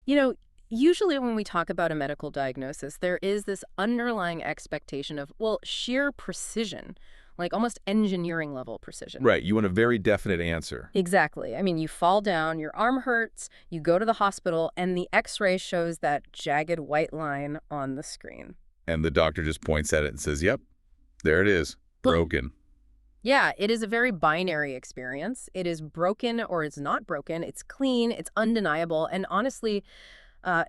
You know, usually when we talk about a medical diagnosis, there is this underlying expectation of, well, sheer precision, like almost engineering level precision. Right, you want a very definite answer. Exactly. I mean, you fall down, your arm hurts, you go to the hospital, and the x-ray shows that jagged white line on the screen. And the doctor just points at it and says, yep, there it is, Boom. broken. Yeah, it is a very binary experience. It is broken or it's not broken. It's clean, it's undeniable, and honestly,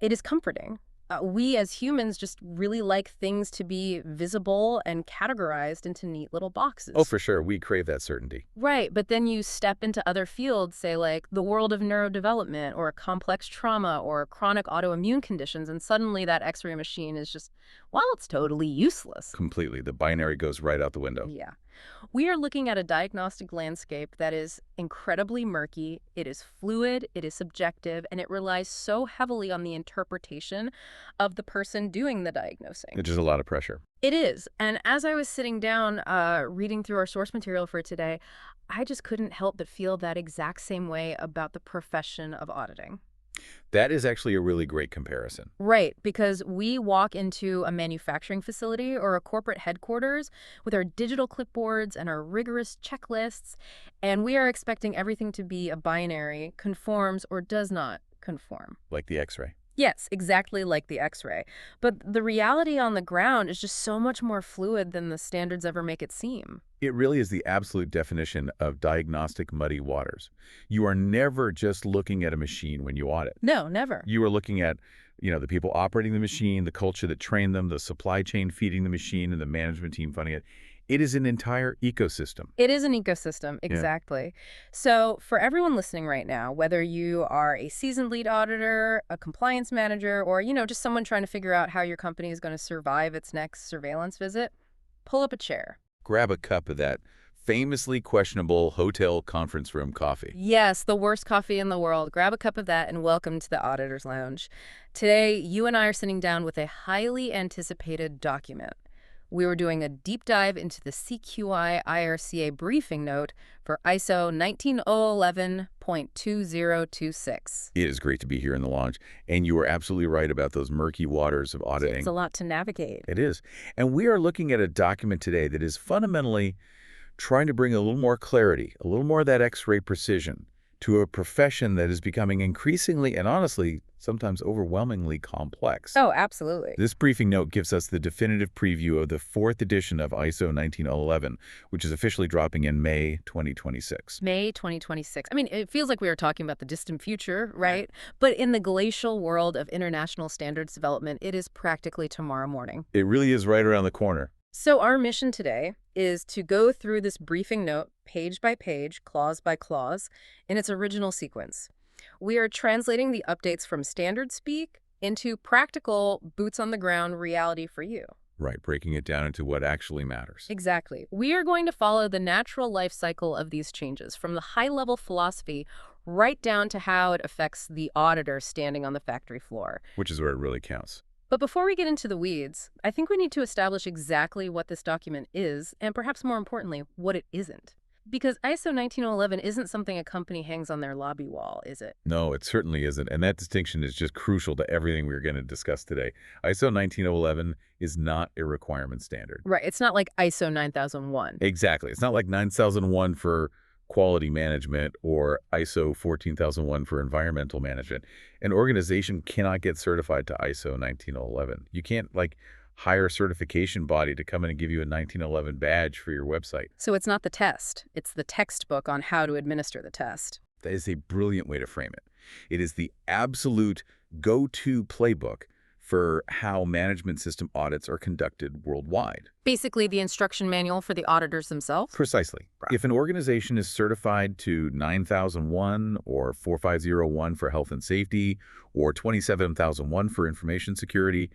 it is comforting. We as humans just really like things to be visible and categorized into neat little Oh, boxes. for sure, we crave that certainty. Right, but then you step into other fields, say like the world of neurodevelopment or complex trauma or chronic autoimmune conditions, and suddenly that x-ray machine is just, well, it's totally useless. Completely, the binary goes right out the window. Yeah. We are looking at a diagnostic landscape that is incredibly murky, it is fluid, it is subjective, and it relies so heavily on the interpretation of the person doing the diagnosing. It's just a lot of pressure. It is. And as I was sitting down reading through our source material for today, I just couldn't help but feel that exact same way about the profession of auditing. That is actually a really great comparison. Right, because we walk into a manufacturing facility or a corporate headquarters with our digital clipboards and our rigorous checklists, and we are expecting everything to be a binary, conforms or does not conform. Like the x-ray. Yes, exactly like the x-ray. But the reality on the ground is just so much more fluid than the standards ever make it seem. It really is the absolute definition of diagnostic muddy waters. You are never just looking at a machine when you audit. No, never. You are looking at, the people operating the machine, the culture that trained them, the supply chain feeding the machine, and the management team funding it. It is an entire ecosystem. It is an ecosystem, Yeah. exactly. So for everyone listening right now, whether you are a seasoned lead auditor, a compliance manager, or, just someone trying to figure out how your company is going to survive its next surveillance visit, pull up a chair. Grab a cup of that famously questionable hotel conference room coffee. Yes, the worst coffee in the world. Grab a cup of that and welcome to the Auditor's Lounge. Today, you and I are sitting down with a highly anticipated document. We were doing a deep dive into the CQI IRCA briefing note for ISO 19011.2026. It is great to be here in the lounge, and you are absolutely right about those murky waters of auditing. It's a lot to navigate. It is. And we are looking at a document today that is fundamentally trying to bring a little more clarity, a little more of that x-ray precision to a profession that is becoming increasingly and honestly, sometimes overwhelmingly complex. Oh, absolutely. This briefing note gives us the definitive preview of the 4th edition of ISO 19011, which is officially dropping in May 2026. May 2026. I mean, it feels like we were talking about the distant future, right? But in the glacial world of international standards development, it is practically tomorrow morning. It really is right around the corner. So our mission today is to go through this briefing note page by page, clause by clause, in its original sequence. We are translating the updates from standard speak into practical, boots-on-the-ground reality for you. Right, breaking it down into what actually matters. Exactly. We are going to follow the natural life cycle of these changes, from the high-level philosophy right down to how it affects the auditor standing on the factory floor. Which is where it really counts. But before we get into the weeds, I think we need to establish exactly what this document is, and perhaps more importantly, what it isn't. Because ISO 19011 isn't something a company hangs on their lobby wall, is it? No, it certainly isn't. And that distinction is just crucial to everything we're going to discuss today. ISO 19011 is not a requirement standard. Right. It's not like ISO 9001. Exactly. It's not like 9001 for quality management or ISO 14001 for environmental management. An organization cannot get certified to ISO 19011. You can't hire a certification body to come in and give you a 1911 badge for your website. So it's not the test. It's the textbook on how to administer the test. That is a brilliant way to frame it. It is the absolute go-to playbook for how management system audits are conducted worldwide. Basically, the instruction manual for the auditors themselves? Precisely. Right. If an organization is certified to 9001 or 4501 for health and safety or 27001 for information security,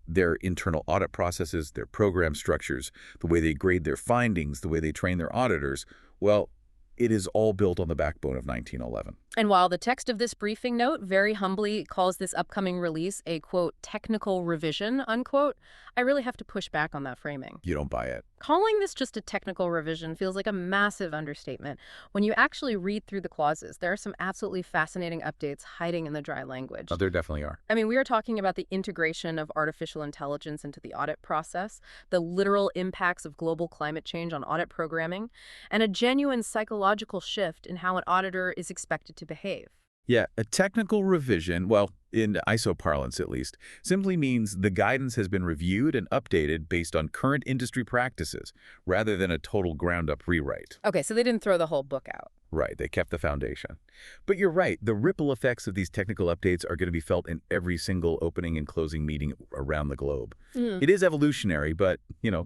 their internal audit processes, their program structures, the way they grade their findings, the way they train their auditors, well, It is all built on the backbone of 1911. And while the text of this briefing note very humbly calls this upcoming release a, quote, technical revision, unquote, I really have to push back on that framing. You don't buy it. Calling this just a technical revision feels like a massive understatement. When you actually read through the clauses, there are some absolutely fascinating updates hiding in the dry language. Oh, there definitely are. I mean, we are talking about the integration of artificial intelligence into the audit process, the literal impacts of global climate change on audit programming, and a genuine psychological shift in how an auditor is expected to behave. Yeah, a technical revision, well, in ISO parlance at least, simply means the guidance has been reviewed and updated based on current industry practices, rather than a total ground-up rewrite. Okay, so they didn't throw the whole book out. Right, they kept the foundation. But you're right, the ripple effects of these technical updates are going to be felt in every single opening and closing meeting around the globe. It is evolutionary, but,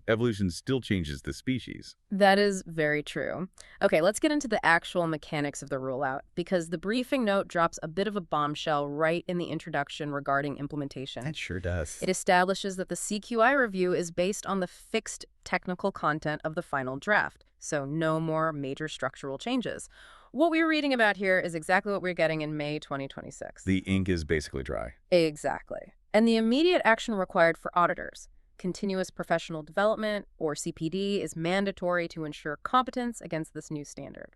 evolution still changes the species. That is very true. Okay, let's get into the actual mechanics of the rollout, because the briefing note drops a bit of a bombshell right in the introduction regarding implementation. That sure does. It establishes that the CQI review is based on the fixed technical content of the final draft, so no more major structural changes. What we're reading about here is exactly what we're getting in May 2026. The ink is basically dry. Exactly. And the immediate action required for auditors, continuous professional development, or CPD, is mandatory to ensure competence against this new standard.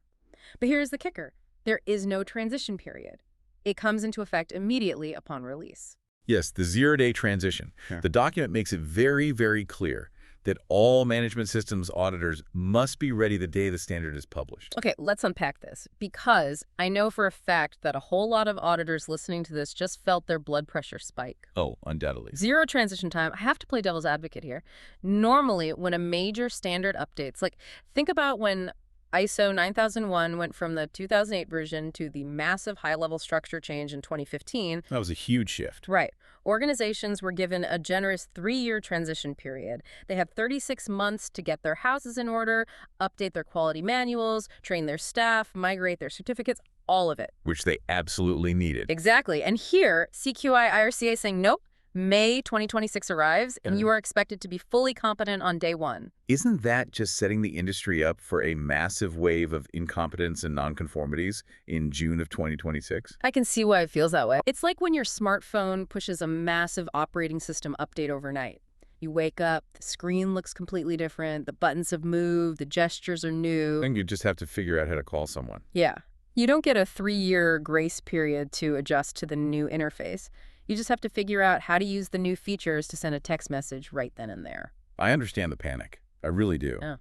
But here's the kicker. There is no transition period. It comes into effect immediately upon release. Yes, the zero-day transition. Yeah. The document makes it very, very clear that all management systems auditors must be ready the day the standard is published. Okay, let's unpack this, because I know for a fact that a whole lot of auditors listening to this just felt their blood pressure spike. Oh, undoubtedly. Zero transition time. I have to play devil's advocate here. Normally, when a major standard updates, like think about when ISO 9001 went from the 2008 version to the massive high-level structure change in 2015. That was a huge shift. Right. Organizations were given a generous 3-year transition period. They had 36 months to get their houses in order, update their quality manuals, train their staff, migrate their certificates, all of it. Which they absolutely needed. Exactly. And here, CQI IRCA saying, nope, May 2026 arrives, and you are expected to be fully competent on day one. Isn't that just setting the industry up for a massive wave of incompetence and nonconformities in June of 2026? I can see why it feels that way. It's like when your smartphone pushes a massive operating system update overnight. You wake up, the screen looks completely different, the buttons have moved, the gestures are new. Then you just have to figure out how to call someone. Yeah. You don't get a 3-year grace period to adjust to the new interface. You just have to figure out how to use the new features to send a text message right then and there. I understand the panic. I really do. Yeah.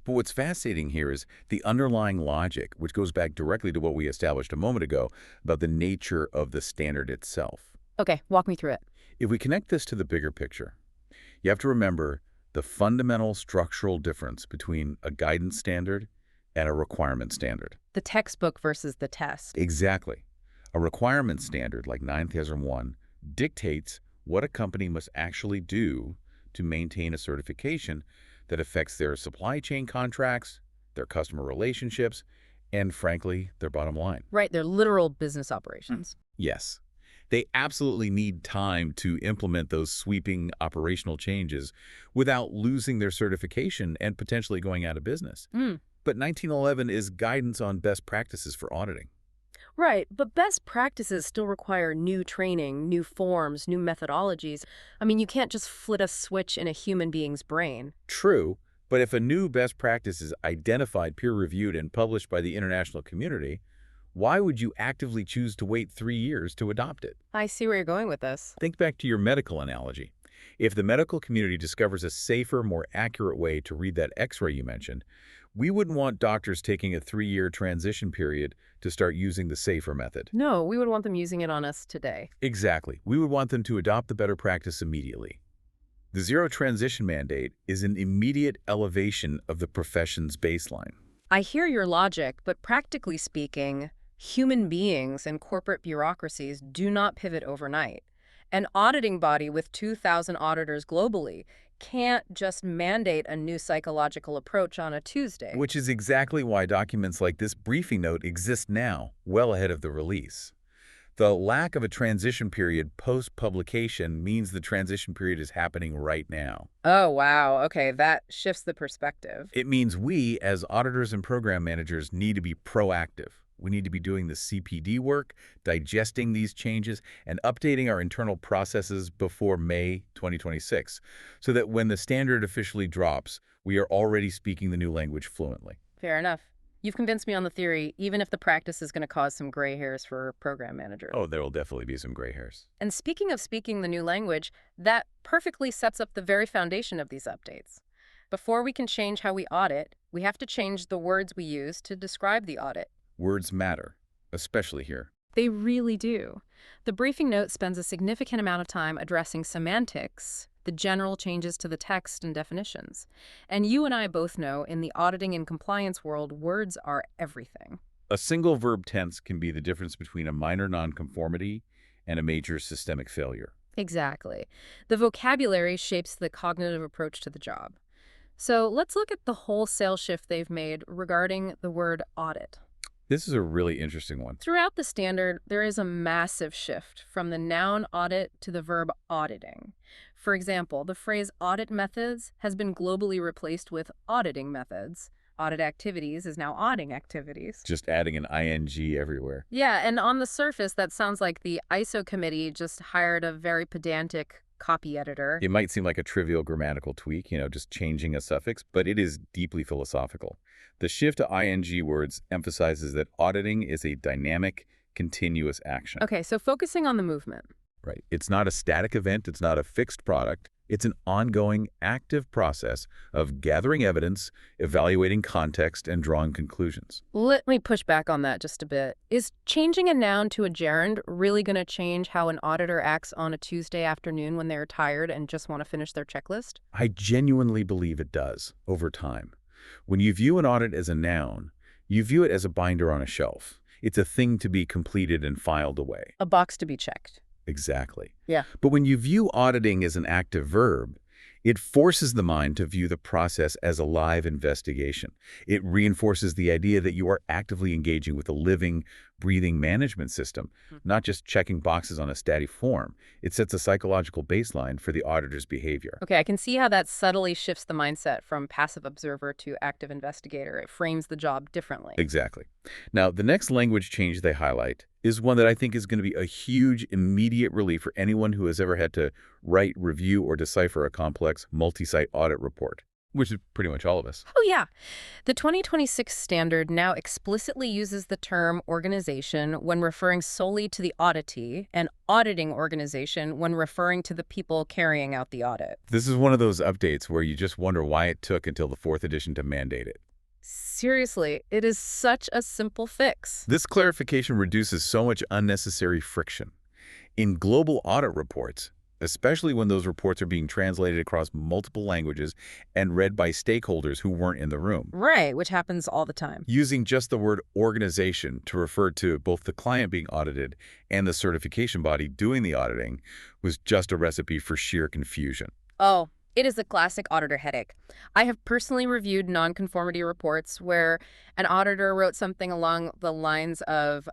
But what's fascinating here is the underlying logic, which goes back directly to what we established a moment ago about the nature of the standard itself. Okay, walk me through it. If we connect this to the bigger picture, you have to remember the fundamental structural difference between a guidance standard and a requirement standard. The textbook versus the test. Exactly. A requirement standard like 9001 dictates what a company must actually do to maintain a certification that affects their supply chain contracts, their customer relationships, and frankly, their bottom line. Right, they're literal business operations. Yes. They absolutely need time to implement those sweeping operational changes without losing their certification and potentially going out of business. But 1911 is guidance on best practices for auditing. Right, but best practices still require new training, new forms, new methodologies. I mean, you can't just flip a switch in a human being's brain. True, but if a new best practice is identified, peer-reviewed, and published by the international community, why would you actively choose to wait 3 years to adopt it? I see where you're going with this. Think back to your medical analogy. If the medical community discovers a safer, more accurate way to read that X-ray you mentioned, we wouldn't want doctors taking a 3-year transition period to start using the safer method. No, we would want them using it on us today. Exactly. We would want them to adopt the better practice immediately. The zero transition mandate is an immediate elevation of the profession's baseline. I hear your logic, but practically speaking, human beings and corporate bureaucracies do not pivot overnight. An auditing body with 2,000 auditors globally can't just mandate a new psychological approach on a Tuesday. Which is exactly why documents like this briefing note exist now, well ahead of the release. The lack of a transition period post-publication means the transition period is happening right now. Oh, wow. Okay, that shifts the perspective. It means we, as auditors and program managers, need to be proactive. We need to be doing the CPD work, digesting these changes, and updating our internal processes before May 2026, so that when the standard officially drops, we are already speaking the new language fluently. Fair enough. You've convinced me on the theory, even if the practice is going to cause some gray hairs for program managers. Oh, there will definitely be some gray hairs. And speaking of speaking the new language, that perfectly sets up the very foundation of these updates. Before we can change how we audit, we have to change the words we use to describe the audit. Words matter, especially here. They really do. The briefing note spends a significant amount of time addressing semantics, the general changes to the text and definitions. And you and I both know in the auditing and compliance world, words are everything. A single verb tense can be the difference between a minor nonconformity and a major systemic failure. Exactly. The vocabulary shapes the cognitive approach to the job. So let's look at the wholesale shift they've made regarding the word audit. This is a really interesting one. Throughout the standard, there is a massive shift from the noun audit to the verb auditing. For example, the phrase audit methods has been globally replaced with auditing methods. Audit activities is now auditing activities. Just adding an ing everywhere. Yeah, and on the surface, that sounds like the ISO committee just hired a very pedantic copy editor. It might seem like a trivial grammatical tweak, just changing a suffix, but it is deeply philosophical. The shift to ing words emphasizes that auditing is a dynamic, continuous action. Okay, so focusing on the movement. Right. It's not a static event. It's not a fixed product. It's an ongoing, active process of gathering evidence, evaluating context, and drawing conclusions. Let me push back on that just a bit. Is changing a noun to a gerund really going to change how an auditor acts on a Tuesday afternoon when they're tired and just want to finish their checklist? I genuinely believe it does, over time. When you view an audit as a noun, you view it as a binder on a shelf. It's a thing to be completed and filed away. A box to be checked. Exactly. Yeah. But when you view auditing as an active verb, it forces the mind to view the process as a live investigation. It reinforces the idea that you are actively engaging with a living, breathing management system, not just checking boxes on a static form. It sets a psychological baseline for the auditor's behavior. Okay, I can see how that subtly shifts the mindset from passive observer to active investigator. It frames the job differently. Exactly. Now, the next language change they highlight is one that I think is going to be a huge, immediate relief for anyone who has ever had to write, review, or decipher a complex multi-site audit report, which is pretty much all of us. Oh, yeah. The 2026 standard now explicitly uses the term organization when referring solely to the auditee and auditing organization when referring to the people carrying out the audit. This is one of those updates where you just wonder why it took until the 4th edition to mandate it. Seriously, it is such a simple fix. This clarification reduces so much unnecessary friction. In global audit reports, especially when those reports are being translated across multiple languages and read by stakeholders who weren't in the room. Right, which happens all the time. Using just the word organization to refer to both the client being audited and the certification body doing the auditing was just a recipe for sheer confusion. Oh, it is a classic auditor headache. I have personally reviewed nonconformity reports where an auditor wrote something along the lines of,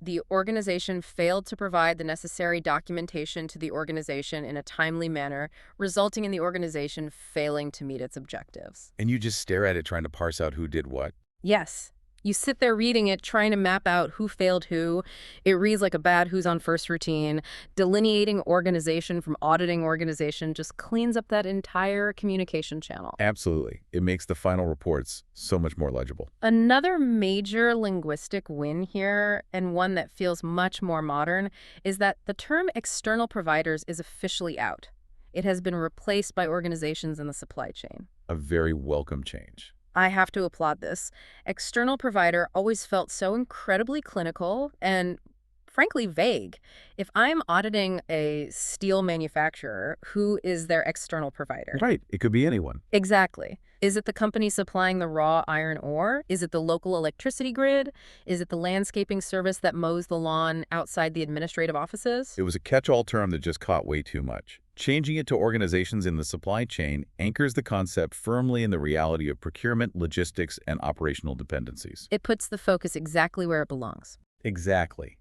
the organization failed to provide the necessary documentation to the organization in a timely manner, resulting in the organization failing to meet its objectives. And you just stare at it trying to parse out who did what. Yes. You sit there reading it, trying to map out who failed who. It reads like a bad who's on first routine. Delineating organization from auditing organization just cleans up that entire communication channel. Absolutely. It makes the final reports so much more legible. Another major linguistic win here, and one that feels much more modern, is that the term external providers is officially out. It has been replaced by organizations in the supply chain. A very welcome change. I have to applaud this. External provider always felt so incredibly clinical and frankly vague. If I'm auditing a steel manufacturer, who is their external provider? Right. It could be anyone. Exactly. Is it the company supplying the raw iron ore? Is it the local electricity grid? Is it the landscaping service that mows the lawn outside the administrative offices? It was a catch-all term that just caught way too much. Changing it to organizations in the supply chain anchors the concept firmly in the reality of procurement, logistics, and operational dependencies. It puts the focus exactly where it belongs. Exactly.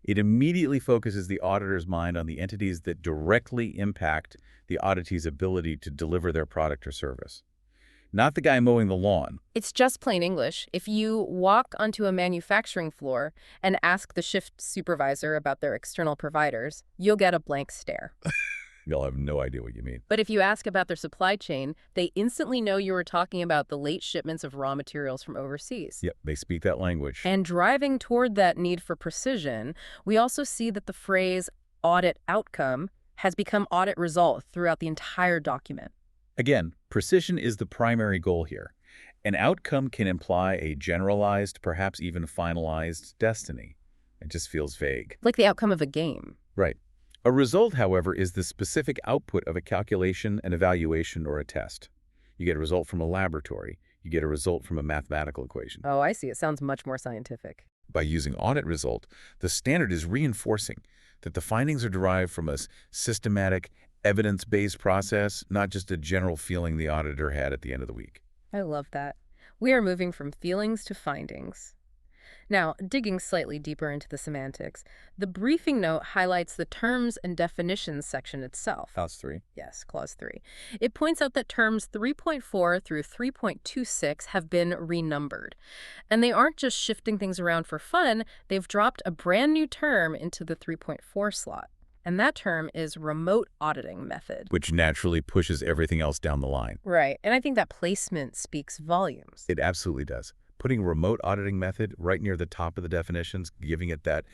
It immediately focuses the auditor's mind on the entities that directly impact the auditee's ability to deliver their product or service, not the guy mowing the lawn. It's just plain English. If you walk onto a manufacturing floor and ask the shift supervisor about their external providers, you'll get a blank stare. You'll have no idea what you mean. But if you ask about their supply chain, they instantly know you were talking about the late shipments of raw materials from overseas. Yep, they speak that language. And driving toward that need for precision, we also see that the phrase audit outcome has become audit result throughout the entire document. Again, precision is the primary goal here. An outcome can imply a generalized, perhaps even finalized destiny. It just feels vague. Like the outcome of a game. Right. A result, however, is the specific output of a calculation, an evaluation, or a test. You get a result from a laboratory. You get a result from a mathematical equation. Oh, I see. It sounds much more scientific. By using audit result, the standard is reinforcing that the findings are derived from a systematic, evidence-based process, not just a general feeling the auditor had at the end of the week. I love that. We are moving from feelings to findings. Now, digging slightly deeper into the semantics, the briefing note highlights the terms and definitions section itself. Clause 3. Yes, Clause 3. It points out that terms 3.4 through 3.26 have been renumbered. And they aren't just shifting things around for fun, they've dropped a brand new term into the 3.4 slot. And that term is remote auditing method. Which naturally pushes everything else down the line. Right, and I think that placement speaks volumes. It absolutely does. Putting remote auditing method right near the top of the definitions, giving it that,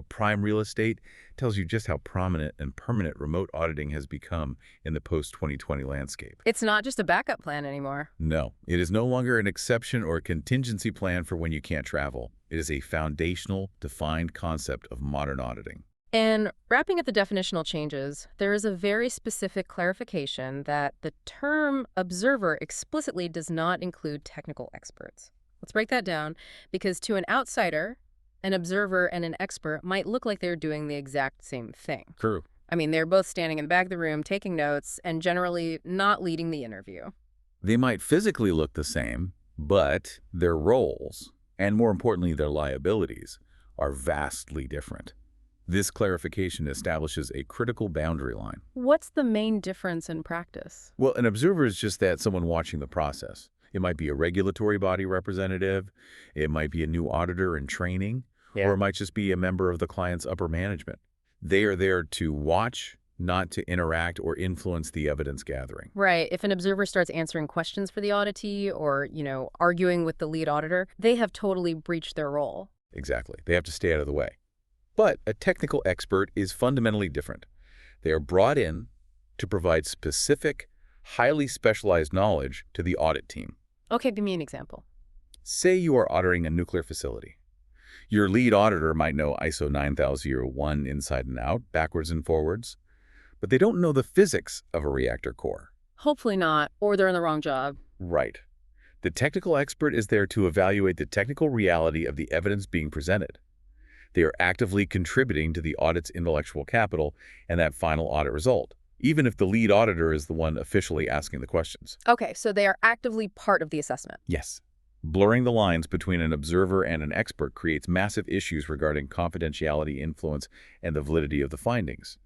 prime real estate, tells you just how prominent and permanent remote auditing has become in the post-2020 landscape. It's not just a backup plan anymore. No, it is no longer an exception or a contingency plan for when you can't travel. It is a foundational, defined concept of modern auditing. And wrapping up the definitional changes, there is a very specific clarification that the term observer explicitly does not include technical experts. Let's break that down, because to an outsider, an observer and an expert might look like they're doing the exact same thing. True. I mean, they're both standing in the back of the room, taking notes, and generally not leading the interview. They might physically look the same, but their roles, and more importantly their liabilities, are vastly different. This clarification establishes a critical boundary line. What's the main difference in practice? Well, an observer is just that, someone watching the process. It might be a regulatory body representative, it might be a new auditor in training, or it might just be a member of the client's upper management. They are there to watch, not to interact or influence the evidence gathering. Right. If an observer starts answering questions for the auditee or, arguing with the lead auditor, they have totally breached their role. Exactly. They have to stay out of the way. But a technical expert is fundamentally different. They are brought in to provide specific, highly specialized knowledge to the audit team. Okay, give me an example. Say you are auditing a nuclear facility. Your lead auditor might know ISO19011 inside and out, backwards and forwards, but they don't know the physics of a reactor core. Hopefully not, or they're in the wrong job. Right. The technical expert is there to evaluate the technical reality of the evidence being presented. They are actively contributing to the audit's intellectual capital and that final audit result, even if the lead auditor is the one officially asking the questions. Okay, so they are actively part of the assessment. Yes. Blurring the lines between an observer and an expert creates massive issues regarding confidentiality, influence, and the validity of the findings.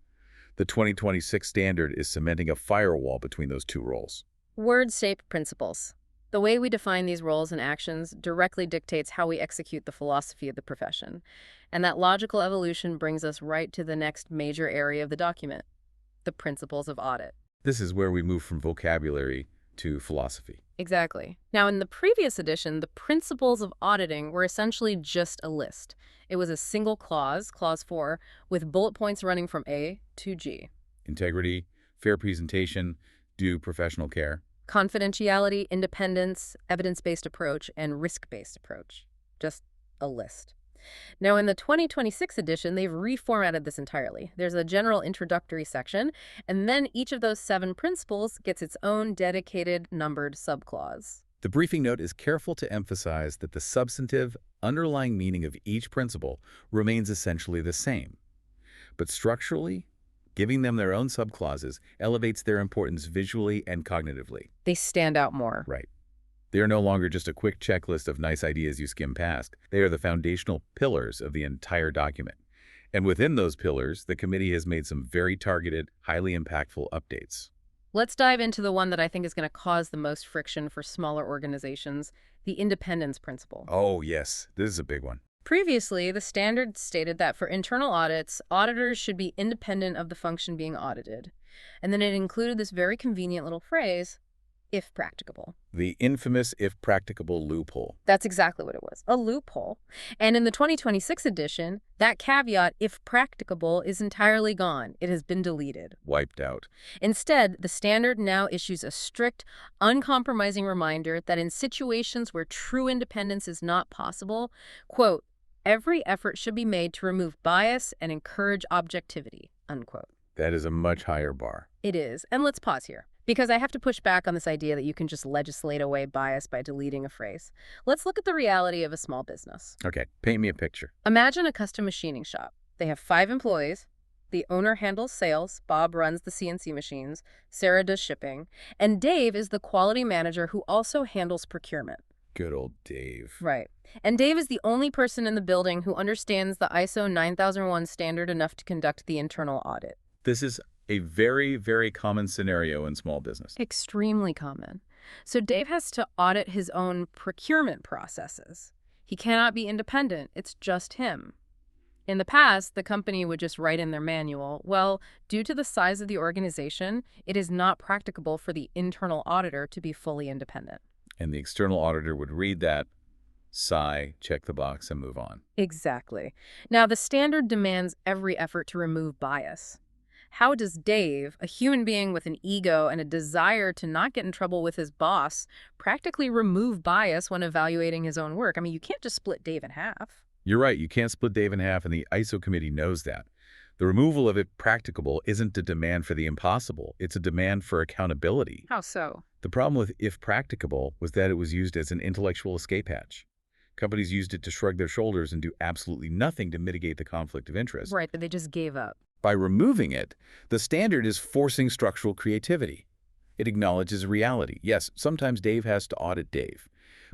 The 2026 standard is cementing a firewall between those two roles. Word-shaped principles. The way we define these roles and actions directly dictates how we execute the philosophy of the profession. And that logical evolution brings us right to the next major area of the document, the principles of audit. This is where we move from vocabulary to philosophy. Exactly. Now, in the previous edition, the principles of auditing were essentially just a list. It was a single clause, Clause 4, with bullet points running from A to G. Integrity, fair presentation, due professional care. Confidentiality, independence, evidence-based approach, and risk-based approach. Just a list. Now, in the 2026 edition, they've reformatted this entirely. There's a general introductory section, and then each of those 7 principles gets its own dedicated numbered subclause. The briefing note is careful to emphasize that the substantive, underlying meaning of each principle remains essentially the same. But structurally, giving them their own subclauses elevates their importance visually and cognitively. They stand out more. Right. They are no longer just a quick checklist of nice ideas you skim past. They are the foundational pillars of the entire document. And within those pillars, the committee has made some very targeted, highly impactful updates. Let's dive into the one that I think is going to cause the most friction for smaller organizations, the independence principle. Oh, yes, this is a big one. Previously, the standard stated that for internal audits, auditors should be independent of the function being audited. And then it included this very convenient little phrase, if practicable. The infamous if practicable loophole. That's exactly what it was, a loophole. And in the 2026 edition, that caveat, if practicable, is entirely gone. It has been deleted. Wiped out. Instead, the standard now issues a strict, uncompromising reminder that in situations where true independence is not possible, quote, every effort should be made to remove bias and encourage objectivity, unquote. That is a much higher bar. It is. And let's pause here, because I have to push back on this idea that you can just legislate away bias by deleting a phrase. Let's look at the reality of a small business. Okay, paint me a picture. Imagine a custom machining shop. They have 5 employees. The owner handles sales, Bob runs the CNC machines, Sarah does shipping, and Dave is the quality manager who also handles procurement. Good old Dave. Right. And Dave is the only person in the building who understands the ISO 9001 standard enough to conduct the internal audit. This is a very, very common scenario in small business. Extremely common. So Dave has to audit his own procurement processes. He cannot be independent. It's just him. In the past, the company would just write in their manual, well, due to the size of the organization, it is not practicable for the internal auditor to be fully independent. And the external auditor would read that, sigh, check the box, and move on. Exactly. Now, the standard demands every effort to remove bias. How does Dave, a human being with an ego and a desire to not get in trouble with his boss, practically remove bias when evaluating his own work? I mean, you can't just split Dave in half. You're right, you can't split Dave in half, and the ISO committee knows that. The removal of it practicable isn't a demand for the impossible, it's a demand for accountability. How so? The problem with if practicable was that it was used as an intellectual escape hatch. Companies used it to shrug their shoulders and do absolutely nothing to mitigate the conflict of interest. Right, but they just gave up. By removing it, the standard is forcing structural creativity. It acknowledges reality. Yes, sometimes Dave has to audit Dave,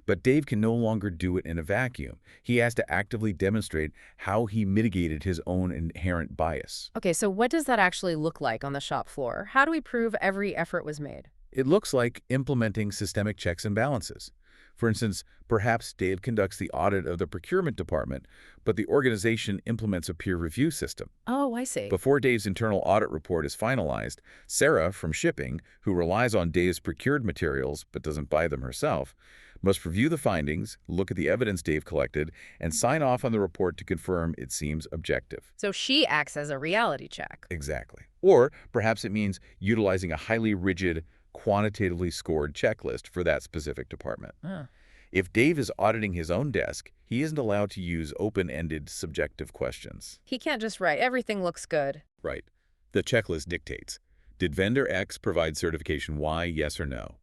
but Dave can no longer do it in a vacuum. He has to actively demonstrate how he mitigated his own inherent bias. Okay, so what does that actually look like on the shop floor? How do we prove every effort was made? It looks like implementing systemic checks and balances. For instance, perhaps Dave conducts the audit of the procurement department, but the organization implements a peer review system. Oh, I see. Before Dave's internal audit report is finalized, Sarah from shipping, who relies on Dave's procured materials but doesn't buy them herself, must review the findings, look at the evidence Dave collected, and sign off on the report to confirm it seems objective. So she acts as a reality check. Exactly. Or perhaps it means utilizing a highly rigid, quantitatively scored checklist for that specific department. If Dave is auditing his own desk, he isn't allowed to use open-ended, subjective questions. He can't just write, everything looks good. Right. The checklist dictates, did vendor X provide certification Y, yes or no?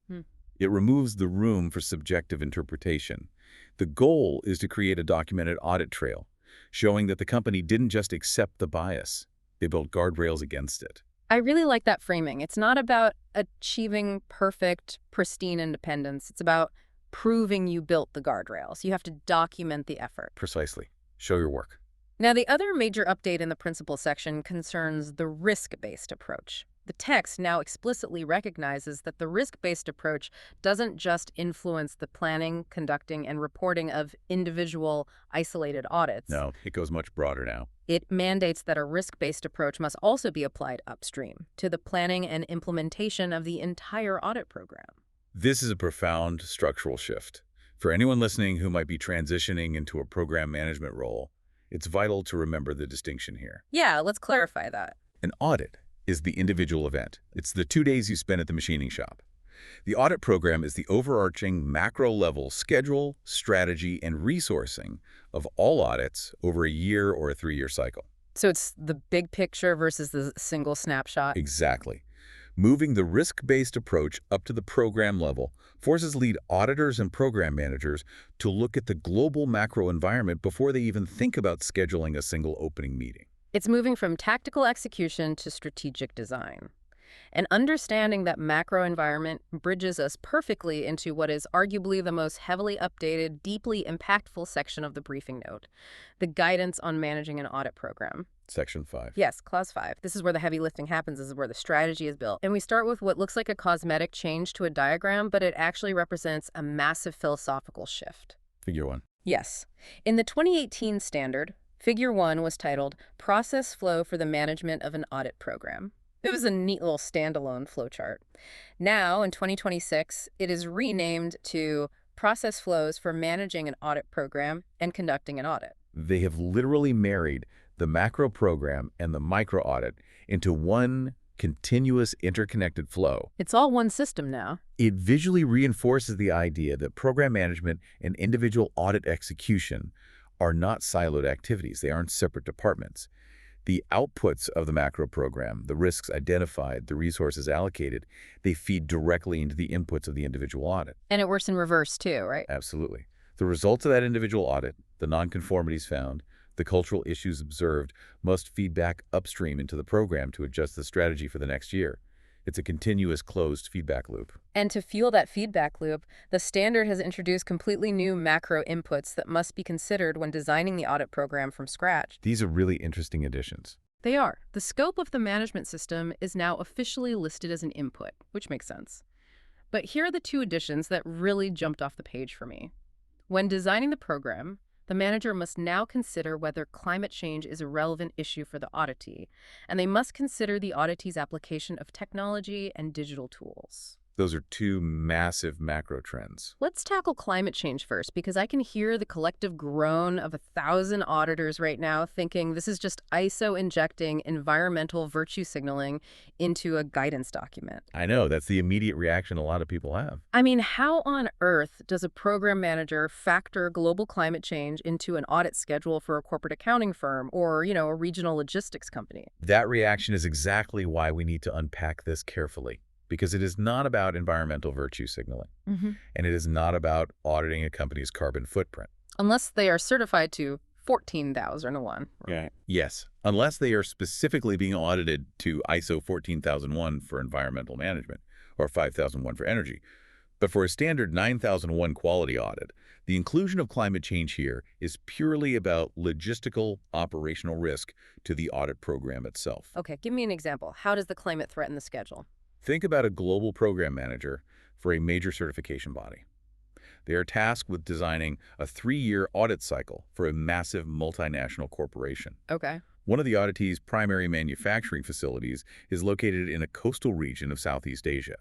It removes the room for subjective interpretation. The goal is to create a documented audit trail, showing that the company didn't just accept the bias, they built guardrails against it. I really like that framing. It's not about achieving perfect, pristine independence. It's about proving you built the guardrails. You have to document the effort. Precisely. Show your work. Now, the other major update in the principles section concerns the risk-based approach. The text now explicitly recognizes that the risk-based approach doesn't just influence the planning, conducting, and reporting of individual isolated audits. No, it goes much broader now. It mandates that a risk-based approach must also be applied upstream to the planning and implementation of the entire audit program. This is a profound structural shift. For anyone listening who might be transitioning into a program management role, it's vital to remember the distinction here. Yeah, let's clarify that. An audit is the individual event. It's the 2 days you spend at the machining shop. The audit program is the overarching macro-level schedule, strategy, and resourcing of all audits over a year or a 3-year cycle. So it's the big picture versus the single snapshot? Exactly. Moving the risk-based approach up to the program level forces lead auditors and program managers to look at the global macro environment before they even think about scheduling a single opening meeting. It's moving from tactical execution to strategic design. And understanding that macro environment bridges us perfectly into what is arguably the most heavily updated, deeply impactful section of the briefing note, the guidance on managing an audit program. Section 5. Yes, clause 5. This is where the heavy lifting happens. This is where the strategy is built. And we start with what looks like a cosmetic change to a diagram, but it actually represents a massive philosophical shift. Figure 1. Yes. In the 2018 standard, Figure 1 was titled Process Flow for the Management of an Audit Program. It was a neat little standalone flowchart. Now, in 2026, it is renamed to Process Flows for Managing an Audit Program and Conducting an Audit. They have literally married the macro program and the micro audit into one continuous interconnected flow. It's all one system now. It visually reinforces the idea that program management and individual audit execution are not siloed activities. They aren't separate departments. The outputs of the macro program, the risks identified, the resources allocated, they feed directly into the inputs of the individual audit. And it works in reverse too, right? Absolutely. The results of that individual audit, the nonconformities found, the cultural issues observed, must feed back upstream into the program to adjust the strategy for the next year. It's a continuous closed feedback loop. And to fuel that feedback loop, the standard has introduced completely new macro inputs that must be considered when designing the audit program from scratch. These are really interesting additions. They are. The scope of the management system is now officially listed as an input, which makes sense. But here are the two additions that really jumped off the page for me. When designing the program, the manager must now consider whether climate change is a relevant issue for the auditee, and they must consider the auditee's application of technology and digital tools. Those are two massive macro trends. Let's tackle climate change first, because I can hear the collective groan of 1,000 auditors right now thinking this is just ISO injecting environmental virtue signaling into a guidance document. I know, that's the immediate reaction a lot of people have. I mean, how on earth does a program manager factor global climate change into an audit schedule for a corporate accounting firm or, a regional logistics company? That reaction is exactly why we need to unpack this carefully. Because it is not about environmental virtue signaling, and it is not about auditing a company's carbon footprint. Unless they are certified to 14,001. Right. Yes, unless they are specifically being audited to ISO 14001 for environmental management or 5001 for energy. But for a standard 9001 quality audit, the inclusion of climate change here is purely about logistical operational risk to the audit program itself. Okay, give me an example. How does the climate threaten the schedule? Think about a global program manager for a major certification body. They are tasked with designing a 3-year audit cycle for a massive multinational corporation. Okay. One of the auditee's primary manufacturing facilities is located in a coastal region of Southeast Asia,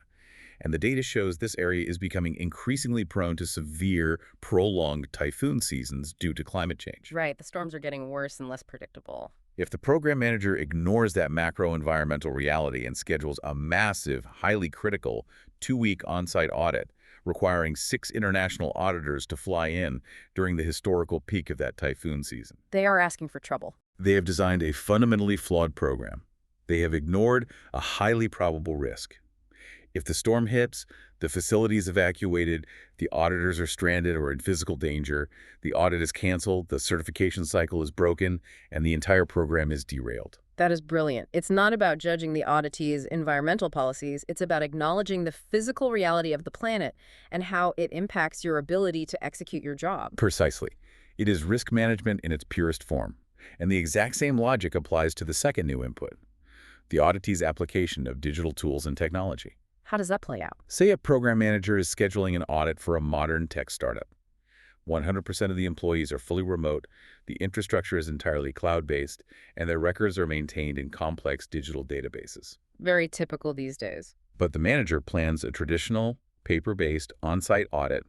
and the data shows this area is becoming increasingly prone to severe, prolonged typhoon seasons due to climate change. Right, the storms are getting worse and less predictable. If the program manager ignores that macro environmental reality and schedules a massive, highly critical 2-week on-site audit, requiring 6 international auditors to fly in during the historical peak of that typhoon season, they are asking for trouble. they have designed a fundamentally flawed program. They have ignored a highly probable risk. If the storm hits, the facility is evacuated, the auditors are stranded or in physical danger, the audit is canceled, the certification cycle is broken, and the entire program is derailed. That is brilliant. It's not about judging the auditee's environmental policies. It's about acknowledging the physical reality of the planet and how it impacts your ability to execute your job. Precisely. It is risk management in its purest form. And the exact same logic applies to the second new input, the auditee's application of digital tools and technology. How does that play out? Say a program manager is scheduling an audit for a modern tech startup. 100% of the employees are fully remote, the infrastructure is entirely cloud-based, and their records are maintained in complex digital databases. Very typical these days. But the manager plans a traditional, paper-based, on-site audit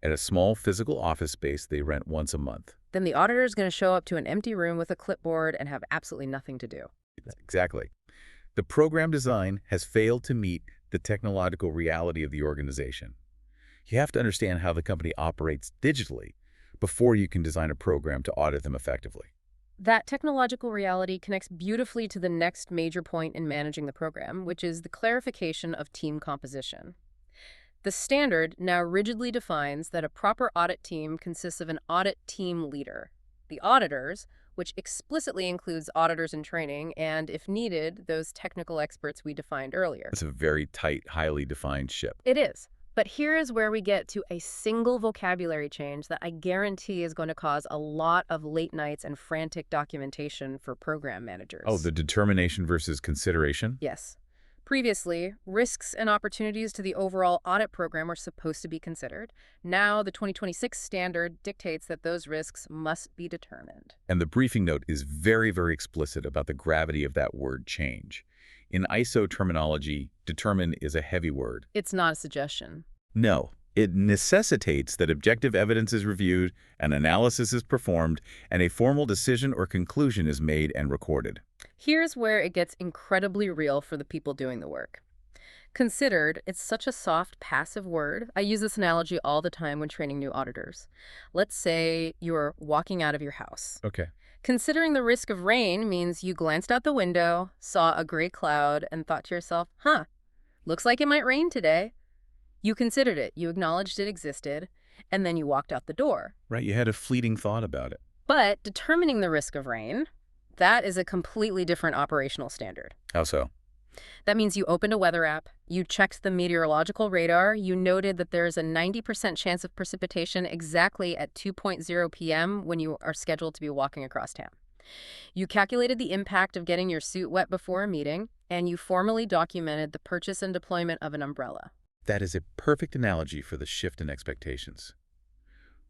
at a small physical office space they rent once a month. Then the auditor is going to show up to an empty room with a clipboard and have absolutely nothing to do. Exactly. The program design has failed to meet the technological reality of the organization. You have to understand how the company operates digitally before you can design a program to audit them effectively. That technological reality connects beautifully to the next major point in managing the program, which is the clarification of team composition. The standard now rigidly defines that a proper audit team consists of an audit team leader, the auditors, which explicitly includes auditors in training, and, if needed, those technical experts we defined earlier. It's a very tight, highly defined ship. It is. But here is where we get to a single vocabulary change that I guarantee is going to cause a lot of late nights and frantic documentation for program Oh, managers. the determination versus consideration? Yes. Previously, risks and opportunities to the overall audit program were supposed to be considered. Now, the 2026 standard dictates that those risks must be determined. And the briefing note is very, very explicit about the gravity of that word change. In ISO terminology, determine is a heavy word. It's not a suggestion. No, it necessitates that objective evidence is reviewed, an analysis is performed, and a formal decision or conclusion is made and recorded. Here's where it gets incredibly real for the people doing the work. Considered, it's such a soft, passive word. I use this analogy all the time when training new auditors. Let's say you're walking out of your house. Okay. Considering the risk of rain means you glanced out the window, saw a gray cloud, and thought to yourself, looks like it might rain today. You considered it, you acknowledged it existed, and then you walked out the door. Right, you had a fleeting thought about it. But determining the risk of rain, that is a completely different operational standard. How so? That means you opened a weather app, you checked the meteorological radar, you noted that there's a 90% chance of precipitation exactly at 2:00 p.m. when you are scheduled to be walking across town. You calculated the impact of getting your suit wet before a meeting, and you formally documented the purchase and deployment of an umbrella. That is a perfect analogy for the shift in expectations.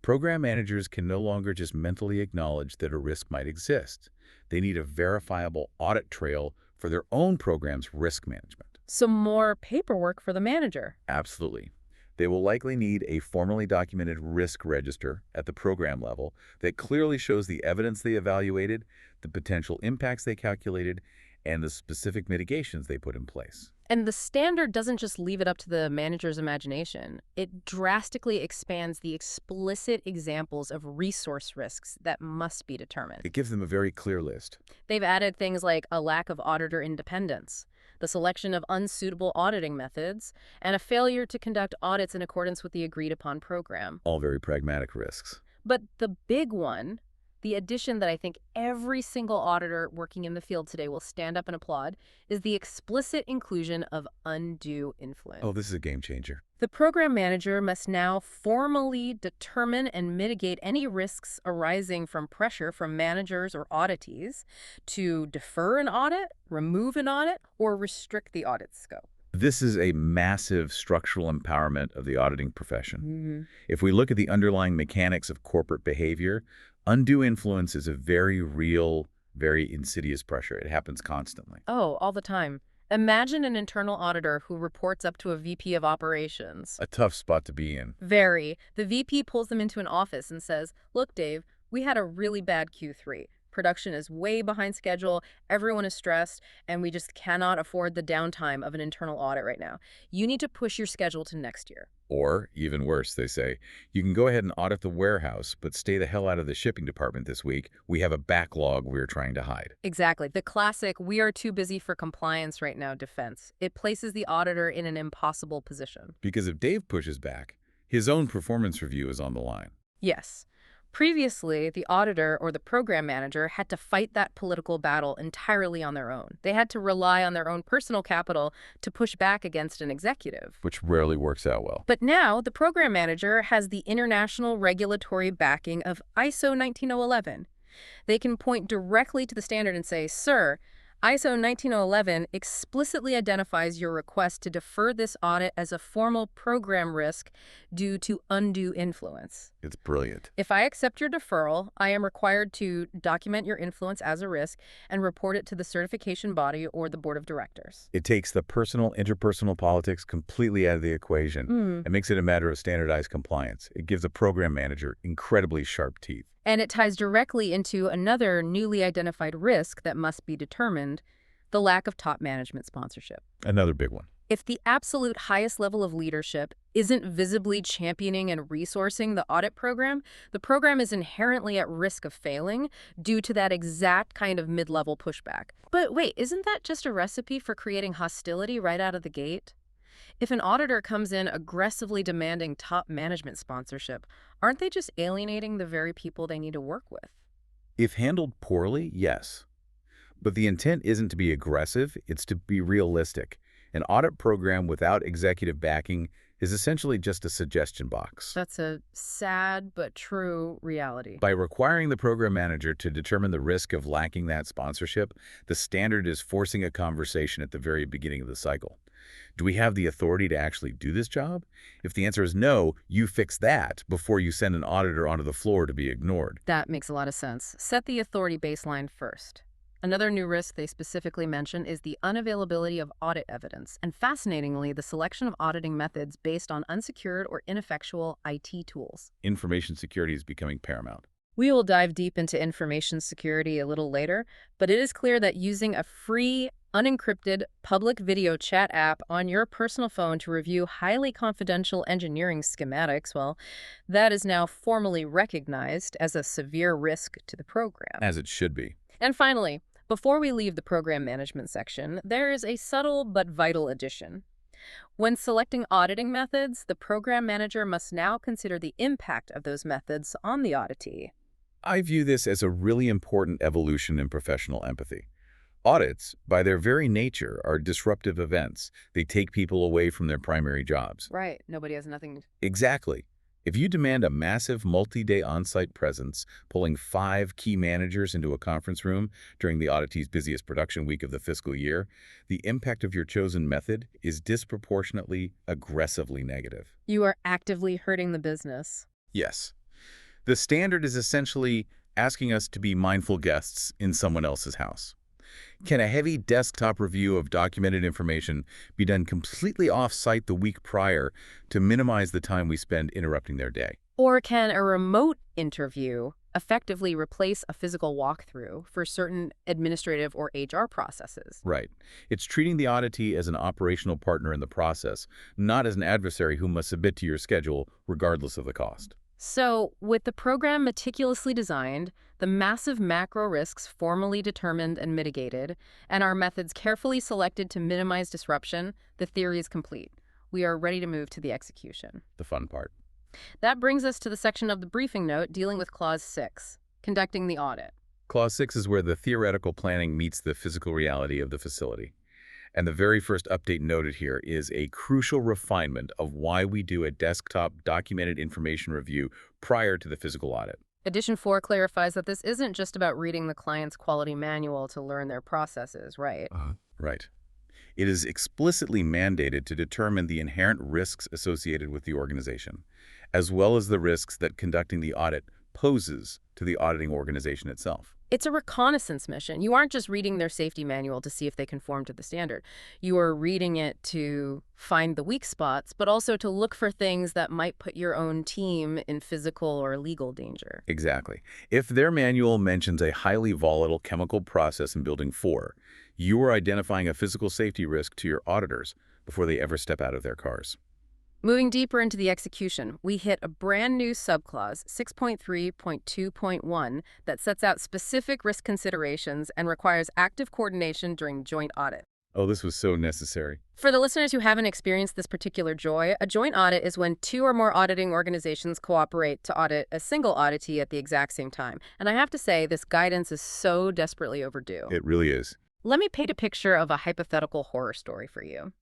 Program managers can no longer just mentally acknowledge that a risk might exist. They need a verifiable audit trail for their own program's risk management. Some more paperwork for the manager. Absolutely. They will likely need a formally documented risk register at the program level that clearly shows the evidence they evaluated, the potential impacts they calculated, and the specific mitigations they put in place. And the standard doesn't just leave it up to the manager's imagination. It drastically expands the explicit examples of resource risks that must be determined. It gives them a very clear list. They've added things like a lack of auditor independence, the selection of unsuitable auditing methods, and a failure to conduct audits in accordance with the agreed-upon program. All very pragmatic risks. But the big one, the addition that I think every single auditor working in the field today will stand up and applaud, is the explicit inclusion of undue influence. Oh, this is a game changer. The program manager must now formally determine and mitigate any risks arising from pressure from managers or auditees to defer an audit, remove an audit, or restrict the audit scope. This is a massive structural empowerment of the auditing profession. Mm-hmm. If we look at the underlying mechanics of corporate behavior, undue influence is a very real, very insidious pressure. It happens constantly. Oh, all the time. Imagine an internal auditor who reports up to a VP of operations. A tough spot to be in. Very. The VP pulls them into an office and says, "Look, Dave, we had a really bad Q3. Production is way behind schedule, everyone is stressed, and we just cannot afford the downtime of an internal audit right now. You need to push your schedule to next year." Or, even worse, they say, you can go ahead and audit the warehouse, but stay the hell out of the shipping department this week. We have a backlog we're trying to hide. Exactly. The classic, "we are too busy for compliance right now" defense. It places the auditor in an impossible position. Because if Dave pushes back, his own performance review is on the line. Yes. Previously, the auditor or the program manager had to fight that political battle entirely on their own. They had to rely on their own personal capital to push back against an executive. Which rarely works out well. But now, the program manager has the international regulatory backing of ISO 19011. They can point directly to the standard and say, "Sir, ISO 19011 explicitly identifies your request to defer this audit as a formal program risk due to undue influence. It's brilliant. If I accept your deferral, I am required to document your influence as a risk and report it to the certification body or the board of directors." It takes the personal, interpersonal politics completely out of the equation and makes it a matter of standardized compliance. It gives a program manager incredibly sharp teeth. And it ties directly into another newly identified risk that must be determined: the lack of top management sponsorship. Another big one. If the absolute highest level of leadership isn't visibly championing and resourcing the audit program, the program is inherently at risk of failing due to that exact kind of mid-level pushback. But wait, isn't that just a recipe for creating hostility right out of the gate? If an auditor comes in aggressively demanding top management sponsorship, aren't they just alienating the very people they need to work with? If handled poorly, yes. But the intent isn't to be aggressive, it's to be realistic. An audit program without executive backing is essentially just a suggestion box. That's a sad but true reality. By requiring the program manager to determine the risk of lacking that sponsorship, the standard is forcing a conversation at the very beginning of the cycle. Do we have the authority to actually do this job? If the answer is no, you fix that before you send an auditor onto the floor to be ignored. That makes a lot of sense. Set the authority baseline first. Another new risk they specifically mention is the unavailability of audit evidence, and fascinatingly, the selection of auditing methods based on unsecured or ineffectual IT tools. Information security is becoming paramount. We will dive deep into information security a little later, but it is clear that using a free, unencrypted, public video chat app on your personal phone to review highly confidential engineering schematics, well, that is now formally recognized as a severe risk to the program. As it should be. And finally, before we leave the program management section, there is a subtle but vital addition. When selecting auditing methods, the program manager must now consider the impact of those methods on the auditee. I view this as a really important evolution in professional empathy. Audits, by their very nature, are disruptive events. They take people away from their primary jobs. Right. Nobody has nothing. Exactly. If you demand a massive multi-day on-site presence, pulling 5 key managers into a conference room during the auditee's busiest production week of the fiscal year, the impact of your chosen method is disproportionately, aggressively negative. You are actively hurting the business. Yes. The standard is essentially asking us to be mindful guests in someone else's house. Can a heavy desktop review of documented information be done completely off-site the week prior to minimize the time we spend interrupting their day? Or can a remote interview effectively replace a physical walkthrough for certain administrative or HR processes? Right. It's treating the auditee as an operational partner in the process, not as an adversary who must submit to your schedule regardless of the cost. So, with the program meticulously designed, the massive macro risks formally determined and mitigated, and our methods carefully selected to minimize disruption, the theory is complete. We are ready to move to the execution. The fun part. That brings us to the section of the briefing note dealing with Clause 6, conducting the audit. Clause 6 is where the theoretical planning meets the physical reality of the facility. And the very first update noted here is a crucial refinement of why we do a desktop documented information review prior to the physical audit. Edition 4 clarifies that this isn't just about reading the client's quality manual to learn their processes, right? Right. It is explicitly mandated to determine the inherent risks associated with the organization, as well as the risks that conducting the audit poses to the auditing organization itself. It's a reconnaissance mission. You aren't just reading their safety manual to see if they conform to the standard. You are reading it to find the weak spots, but also to look for things that might put your own team in physical or legal danger. Exactly. If their manual mentions a highly volatile chemical process in Building 4, you are identifying a physical safety risk to your auditors before they ever step out of their cars. Moving deeper into the execution, we hit a brand new subclause, 6.3.2.1, that sets out specific risk considerations and requires active coordination during joint audit. Oh, this was so necessary. For the listeners who haven't experienced this particular joy, a joint audit is when 2 or more auditing organizations cooperate to audit a single auditee at the exact same time. And I have to say, this guidance is so desperately overdue. It really is. Let me paint a picture of a hypothetical horror story for you.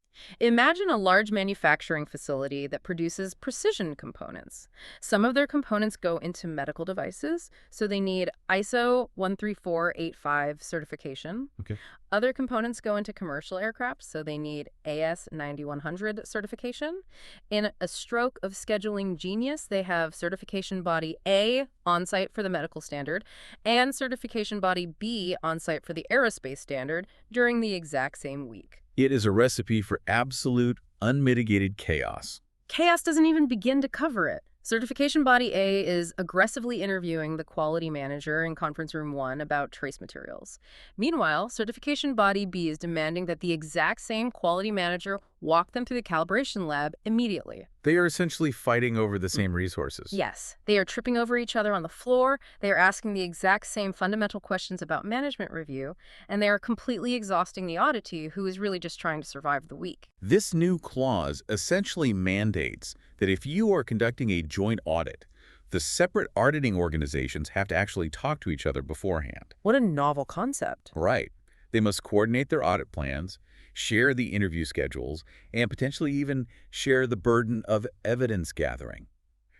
Imagine a large manufacturing facility that produces precision components. Some of their components go into medical devices, so they need ISO13485 certification. Okay. Other components go into commercial aircraft, so they need AS9100 certification. In a stroke of scheduling genius, they have certification body A on-site for the medical standard and certification body B on-site for the aerospace standard during the exact same week. It is a recipe for absolute, unmitigated chaos. Chaos doesn't even begin to cover it. Certification Body A is aggressively interviewing the quality manager in Conference Room 1 about trace materials. Meanwhile, Certification Body B is demanding that the exact same quality manager walk them through the calibration lab immediately. They are essentially fighting over the same resources. Yes, they are tripping over each other on the floor, they are asking the exact same fundamental questions about management review, and they are completely exhausting the auditee who is really just trying to survive the week. This new clause essentially mandates that if you are conducting a joint audit, the separate auditing organizations have to actually talk to each other beforehand. What a novel concept. Right. They must coordinate their audit plans, share the interview schedules, and potentially even share the burden of evidence gathering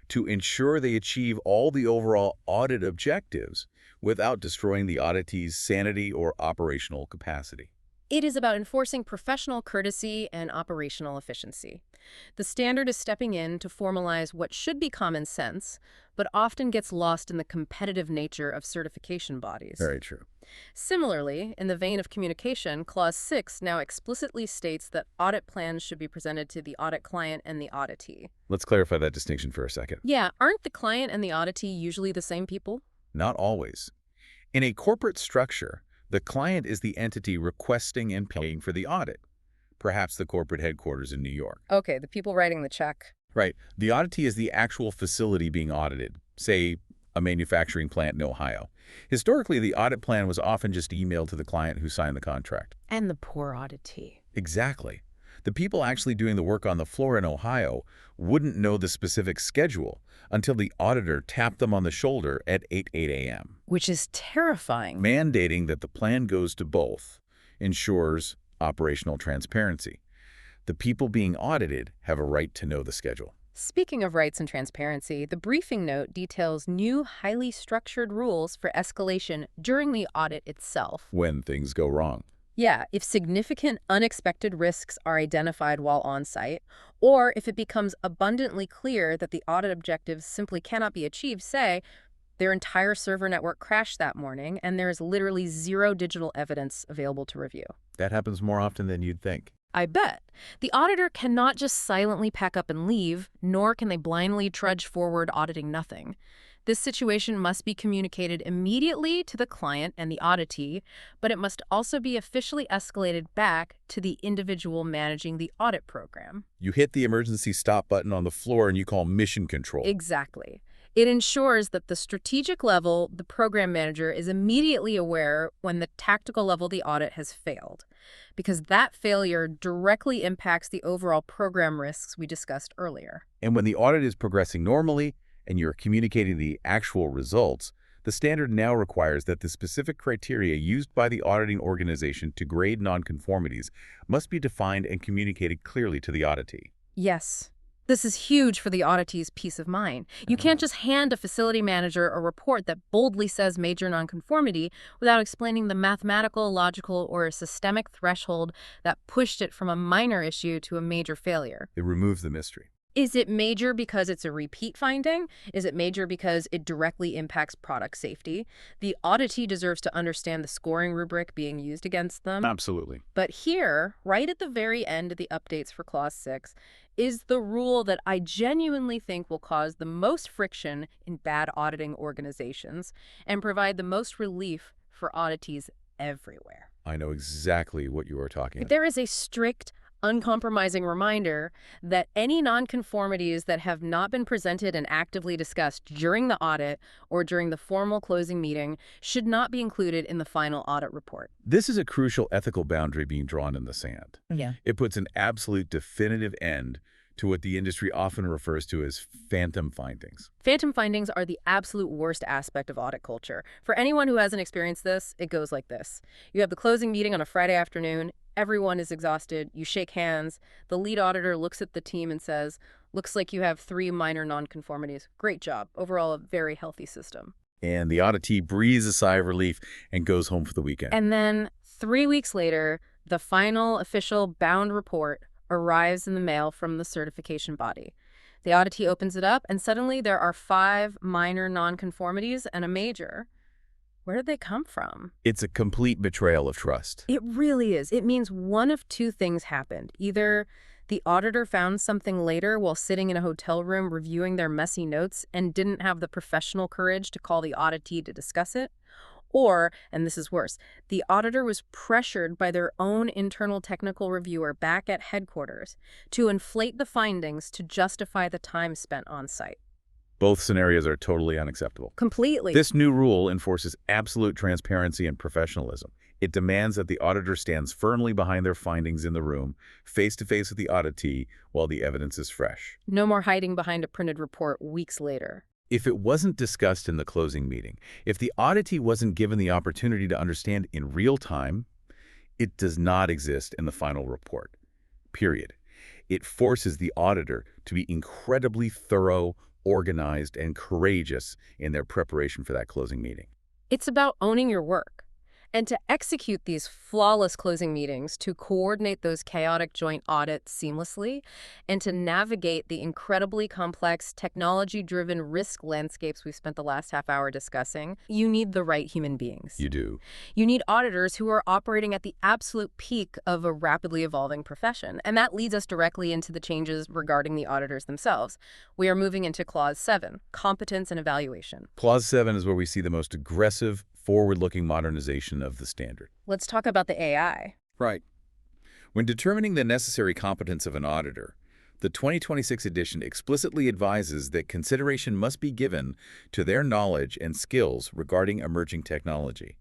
to ensure they achieve all the overall audit objectives without destroying the auditee's sanity or operational capacity. It is about enforcing professional courtesy and operational efficiency. The standard is stepping in to formalize what should be common sense, but often gets lost in the competitive nature of certification bodies. Very true. Similarly, in the vein of communication, Clause 6 now explicitly states that audit plans should be presented to the audit client and the auditee. Let's clarify that distinction for a second. Yeah, aren't the client and the auditee usually the same people? Not always. In a corporate structure, the client is the entity requesting and paying for the audit, perhaps the corporate headquarters in New York. Okay, the people writing the check. Right. The auditee is the actual facility being audited, say a manufacturing plant in Ohio. Historically, the audit plan was often just emailed to the client who signed the contract. And the poor auditee. Exactly. The people actually doing the work on the floor in Ohio wouldn't know the specific schedule until the auditor tapped them on the shoulder at 8 a.m. Which is terrifying. Mandating that the plan goes to both ensures operational transparency. The people being audited have a right to know the schedule. Speaking of rights and transparency, the briefing note details new, highly structured rules for escalation during the audit itself. When things go wrong. Yeah, if significant unexpected risks are identified while on site, or if it becomes abundantly clear that the audit objectives simply cannot be achieved, say, their entire server network crashed that morning and there is literally zero digital evidence available to review. That happens more often than you'd think. I bet. The auditor cannot just silently pack up and leave, nor can they blindly trudge forward auditing nothing. This situation must be communicated immediately to the client and the auditee, but it must also be officially escalated back to the individual managing the audit program. You hit the emergency stop button on the floor and you call mission control. Exactly. It ensures that the strategic level, the program manager, is immediately aware when the tactical level, the audit, has failed, because that failure directly impacts the overall program risks we discussed earlier. And when the audit is progressing normally and you're communicating the actual results, the standard now requires that the specific criteria used by the auditing organization to grade nonconformities must be defined and communicated clearly to the auditee. Yes. This is huge for the auditee's peace of mind. You can't just hand a facility manager a report that boldly says major nonconformity without explaining the mathematical, logical, or systemic threshold that pushed it from a minor issue to a major failure. It removes the mystery. Is it major because it's a repeat finding? Is it major because it directly impacts product safety? The auditee deserves to understand the scoring rubric being used against them. Absolutely. But here, right at the very end of the updates for Clause 6, is the rule that I genuinely think will cause the most friction in bad auditing organizations and provide the most relief for auditees everywhere. I know exactly what you are talking about. There is a strict, uncompromising reminder that any nonconformities that have not been presented and actively discussed during the audit or during the formal closing meeting should not be included in the final audit report. This is a crucial ethical boundary being drawn in the sand. Yeah. It puts an absolute definitive end to what the industry often refers to as phantom findings. Phantom findings are the absolute worst aspect of audit culture. For anyone who hasn't experienced this, it goes like this. You have the closing meeting on a Friday afternoon. Everyone is exhausted. You shake hands. The lead auditor looks at the team and says, "Looks like you have 3 minor nonconformities. Great job. Overall, a very healthy system." And the auditee breathes a sigh of relief and goes home for the weekend. And then 3 weeks later, the final official bound report arrives in the mail from the certification body. The auditee opens it up, and suddenly there are 5 minor nonconformities and a major. Where did they come from? It's a complete betrayal of trust. It really is. It means one of 2 things happened. Either the auditor found something later while sitting in a hotel room reviewing their messy notes and didn't have the professional courage to call the auditee to discuss it, or, and this is worse, the auditor was pressured by their own internal technical reviewer back at headquarters to inflate the findings to justify the time spent on site. Both scenarios are totally unacceptable. Completely. This new rule enforces absolute transparency and professionalism. It demands that the auditor stands firmly behind their findings in the room, face-to-face with the auditee, while the evidence is fresh. No more hiding behind a printed report weeks later. If it wasn't discussed in the closing meeting, if the auditee wasn't given the opportunity to understand in real time, It does not exist in the final report, period. It forces the auditor to be incredibly thorough, organized, and courageous in their preparation for that closing meeting. It's about owning your work. And to execute these flawless closing meetings, to coordinate those chaotic joint audits seamlessly, and to navigate the incredibly complex, technology-driven risk landscapes we've spent the last half hour discussing, you need the right human beings. You do. You need auditors who are operating at the absolute peak of a rapidly evolving profession. And that leads us directly into the changes regarding the auditors themselves. We are moving into Clause 7, competence and evaluation. Clause 7 is where we see the most aggressive, forward-looking modernization of the standard. Let's talk about the AI. Right. When determining the necessary competence of an auditor, the 2026 edition explicitly advises that consideration must be given to their knowledge and skills regarding emerging technology.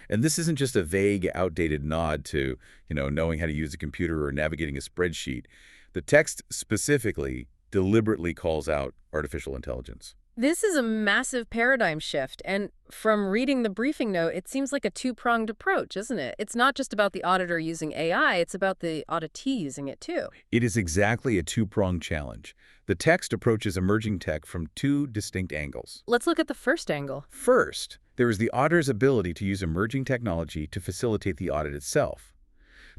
And this isn't just a vague, outdated nod to, knowing how to use a computer or navigating a spreadsheet. The text specifically, deliberately calls out artificial intelligence. This is a massive paradigm shift, and from reading the briefing note, it seems like a two-pronged approach, isn't it? It's not just about the auditor using AI, it's about the auditee using it too. It is exactly a two-pronged challenge. The text approaches emerging tech from two distinct angles. Let's look at the first angle. First, there is the auditor's ability to use emerging technology to facilitate the audit itself.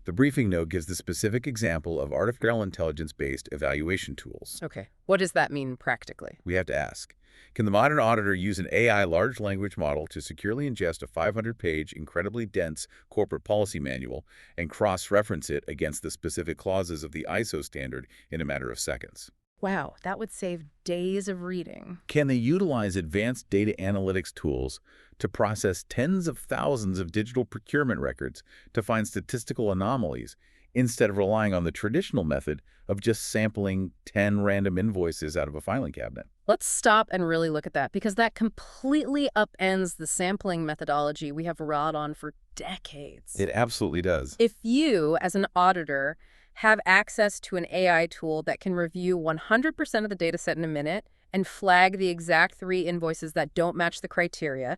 The briefing note gives the specific example of artificial intelligence-based evaluation tools. Okay, what does that mean practically? We have to ask, can the modern auditor use an AI large language model to securely ingest a 500-page, incredibly dense corporate policy manual and cross-reference it against the specific clauses of the ISO standard in a matter of seconds? Wow, that would save days of reading. Can they utilize advanced data analytics tools to process tens of thousands of digital procurement records to find statistical anomalies instead of relying on the traditional method of just sampling 10 random invoices out of a filing cabinet? Let's stop and really look at that, because that completely upends the sampling methodology we have relied on for decades. It absolutely does. If you, as an auditor, have access to an AI tool that can review 100% of the data set in a minute and flag the exact 3 invoices that don't match the criteria,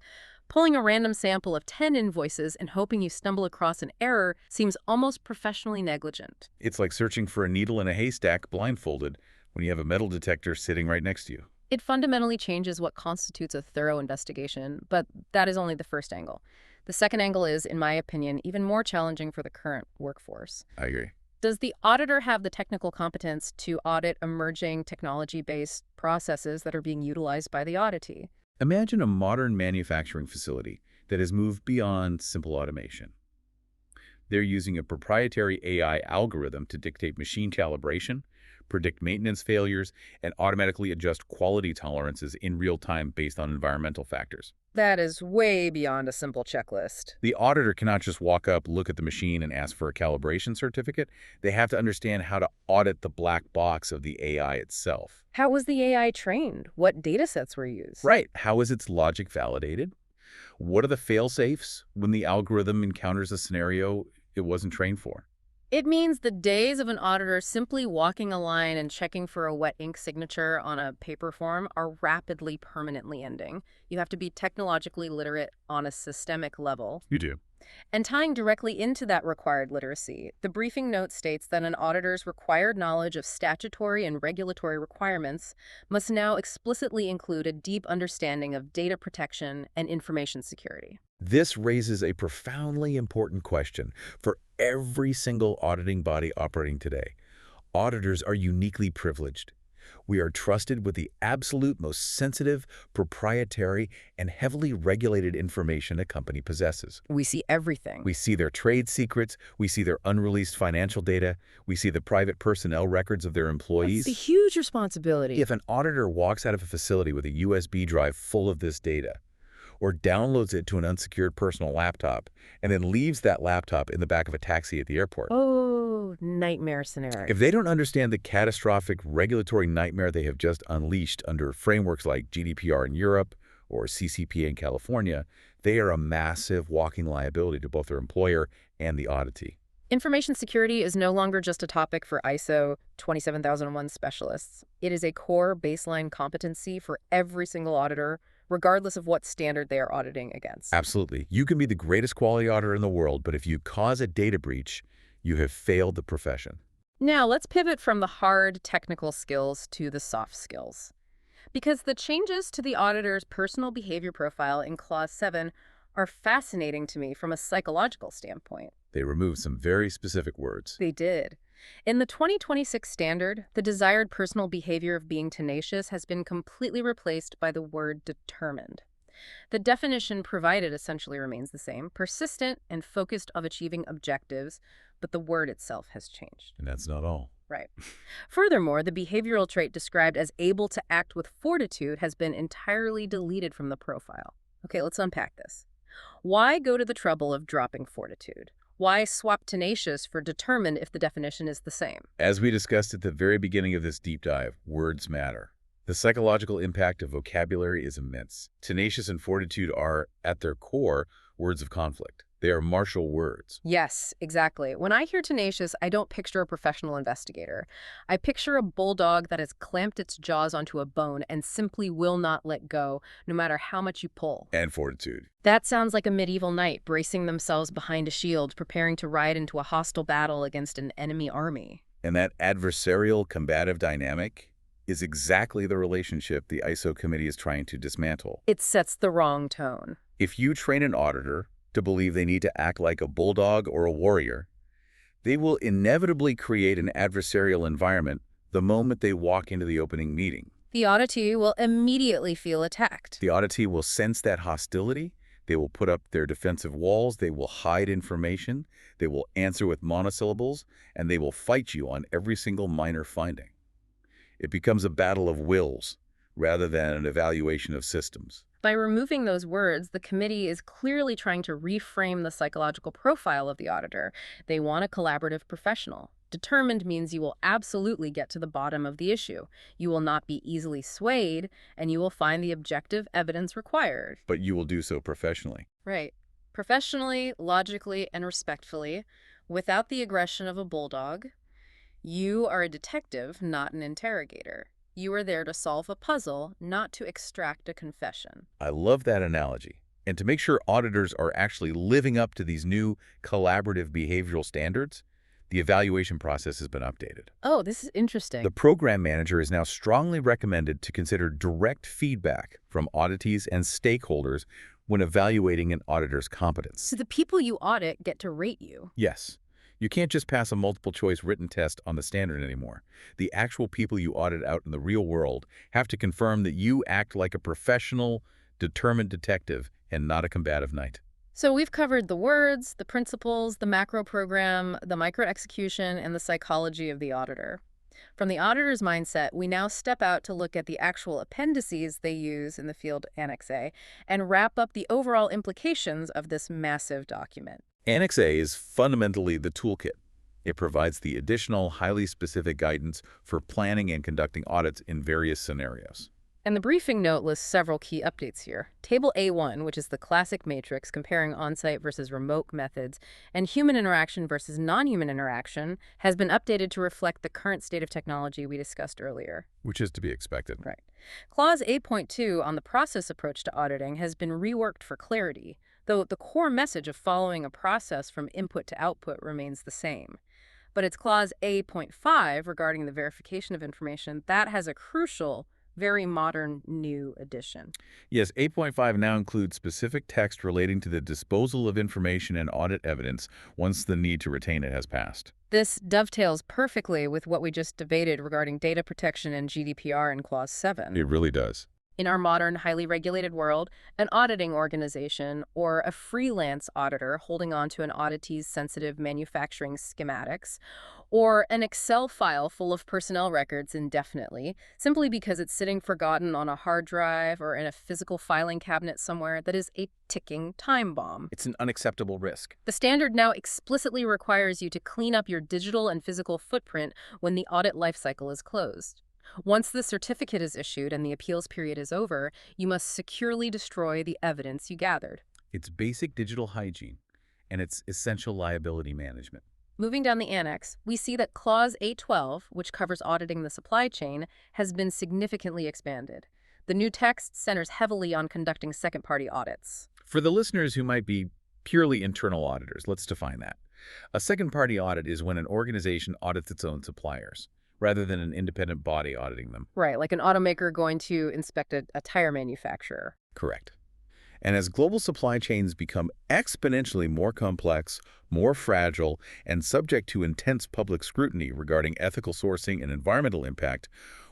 pulling a random sample of 10 invoices and hoping you stumble across an error seems almost professionally negligent. It's like searching for a needle in a haystack blindfolded when you have a metal detector sitting right next to you. It fundamentally changes what constitutes a thorough investigation, but that is only the first angle. The second angle is, in my opinion, even more challenging for the current workforce. I agree. Does the auditor have the technical competence to audit emerging technology-based processes that are being utilized by the auditee? Imagine a modern manufacturing facility that has moved beyond simple automation. They're using a proprietary AI algorithm to dictate machine calibration, predict maintenance failures, and automatically adjust quality tolerances in real time based on environmental factors. That is way beyond a simple checklist. The auditor cannot just walk up, look at the machine, and ask for a calibration certificate. They have to understand how to audit the black box of the AI itself. How was the AI trained? What data sets were used? Right. How is its logic validated? What are the fail-safes when the algorithm encounters a scenario it wasn't trained for? It means the days of an auditor simply walking a line and checking for a wet ink signature on a paper form are rapidly, permanently ending. You have to be technologically literate on a systemic level. You do. And tying directly into that required literacy, the briefing note states that an auditor's required knowledge of statutory and regulatory requirements must now explicitly include a deep understanding of data protection and information security. This raises a profoundly important question for every single auditing body operating today. Auditors are uniquely privileged. We are trusted with the absolute most sensitive, proprietary, and heavily regulated information a company possesses. We see everything. We see their trade secrets, we see their unreleased financial data, we see the private personnel records of their employees. It's a huge responsibility. If an auditor walks out of a facility with a USB drive full of this data, or downloads it to an unsecured personal laptop, and then leaves that laptop in the back of a taxi at the airport. Oh, nightmare scenario. If they don't understand the catastrophic regulatory nightmare they have just unleashed under frameworks like GDPR in Europe or CCPA in California, they are a massive walking liability to both their employer and the auditee. Information security is no longer just a topic for ISO 27001 specialists. It is a core baseline competency for every single auditor, regardless of what standard they are auditing against. Absolutely. You can be the greatest quality auditor in the world, but if you cause a data breach, you have failed the profession. Now, let's pivot from the hard technical skills to the soft skills. Because the changes to the auditor's personal behavior profile in Clause 7 are fascinating to me from a psychological standpoint. They remove some very specific words. They did. In the 2026 standard, the desired personal behavior of being tenacious has been completely replaced by the word determined. The definition provided essentially remains the same, persistent and focused on achieving objectives, but the word itself has changed. And that's not all. Right. Furthermore, the behavioral trait described as able to act with fortitude has been entirely deleted from the profile. Okay, let's unpack this. Why go to the trouble of dropping fortitude? Why swap tenacious for determined if the definition is the same? As we discussed at the very beginning of this deep dive, words matter. The psychological impact of vocabulary is immense. Tenacious and fortitude are, at their core, words of conflict. They are martial words. Yes, exactly. When I hear tenacious, I don't picture a professional investigator. I picture a bulldog that has clamped its jaws onto a bone and simply will not let go, no matter how much you pull. And fortitude. That sounds like a medieval knight bracing themselves behind a shield, preparing to ride into a hostile battle against an enemy army. And that adversarial combative dynamic is exactly the relationship the ISO committee is trying to dismantle. It sets the wrong tone. If you train an auditor to believe they need to act like a bulldog or a warrior, they will inevitably create an adversarial environment the moment they walk into the opening meeting. The auditee will immediately feel attacked. The auditee will sense that hostility. They will put up their defensive walls. They will hide information. They will answer with monosyllables, and they will fight you on every single minor finding. It becomes a battle of wills rather than an evaluation of systems. By removing those words, the committee is clearly trying to reframe the psychological profile of the auditor. They want a collaborative professional. Determined means you will absolutely get to the bottom of the issue. You will not be easily swayed, and you will find the objective evidence required. But you will do so professionally. Right. Professionally, logically, and respectfully, without the aggression of a bulldog. You are a detective, not an interrogator. You are there to solve a puzzle, not to extract a confession. I love that analogy. And to make sure auditors are actually living up to these new collaborative behavioral standards, the evaluation process has been updated. Oh, this is interesting. The program manager is now strongly recommended to consider direct feedback from auditees and stakeholders when evaluating an auditor's competence. So the people you audit get to rate you. Yes. You can't just pass a multiple-choice written test on the standard anymore. The actual people you audit out in the real world have to confirm that you act like a professional, determined detective and not a combative knight. So we've covered the words, the principles, the macro program, the micro execution, and the psychology of the auditor. From the auditor's mindset, we now step out to look at the actual appendices they use in the field Annex A and wrap up the overall implications of this massive document. Annex A is fundamentally the toolkit. It provides the additional, highly specific guidance for planning and conducting audits in various scenarios. And the briefing note lists several key updates here. Table A1, which is the classic matrix comparing on-site versus remote methods, and human interaction versus non-human interaction, has been updated to reflect the current state of technology we discussed earlier. Which is to be expected. Right. Clause 8.2 on the process approach to auditing has been reworked for clarity, though the core message of following a process from input to output remains the same. But it's Clause A.5 regarding the verification of information that has a crucial, very modern new addition. Yes, 8.5 now includes specific text relating to the disposal of information and audit evidence once the need to retain it has passed. This dovetails perfectly with what we just debated regarding data protection and GDPR in Clause 7. It really does. In our modern, highly regulated world, an auditing organization or a freelance auditor holding on to an auditee's sensitive manufacturing schematics, or an Excel file full of personnel records indefinitely, simply because it's sitting forgotten on a hard drive or in a physical filing cabinet somewhere, that is a ticking time bomb. It's an unacceptable risk. The standard now explicitly requires you to clean up your digital and physical footprint when the audit lifecycle is closed. Once the certificate is issued and the appeals period is over, you must securely destroy the evidence you gathered. It's basic digital hygiene, and it's essential liability management. Moving down the annex, we see that Clause 8.12, which covers auditing the supply chain, has been significantly expanded. The new text centers heavily on conducting second-party audits. For the listeners who might be purely internal auditors, let's define that. A second-party audit is when an organization audits its own suppliers, rather than an independent body auditing them. Right, like an automaker going to inspect a tire manufacturer. Correct. And as global supply chains become exponentially more complex, more fragile, and subject to intense public scrutiny regarding ethical sourcing and environmental impact,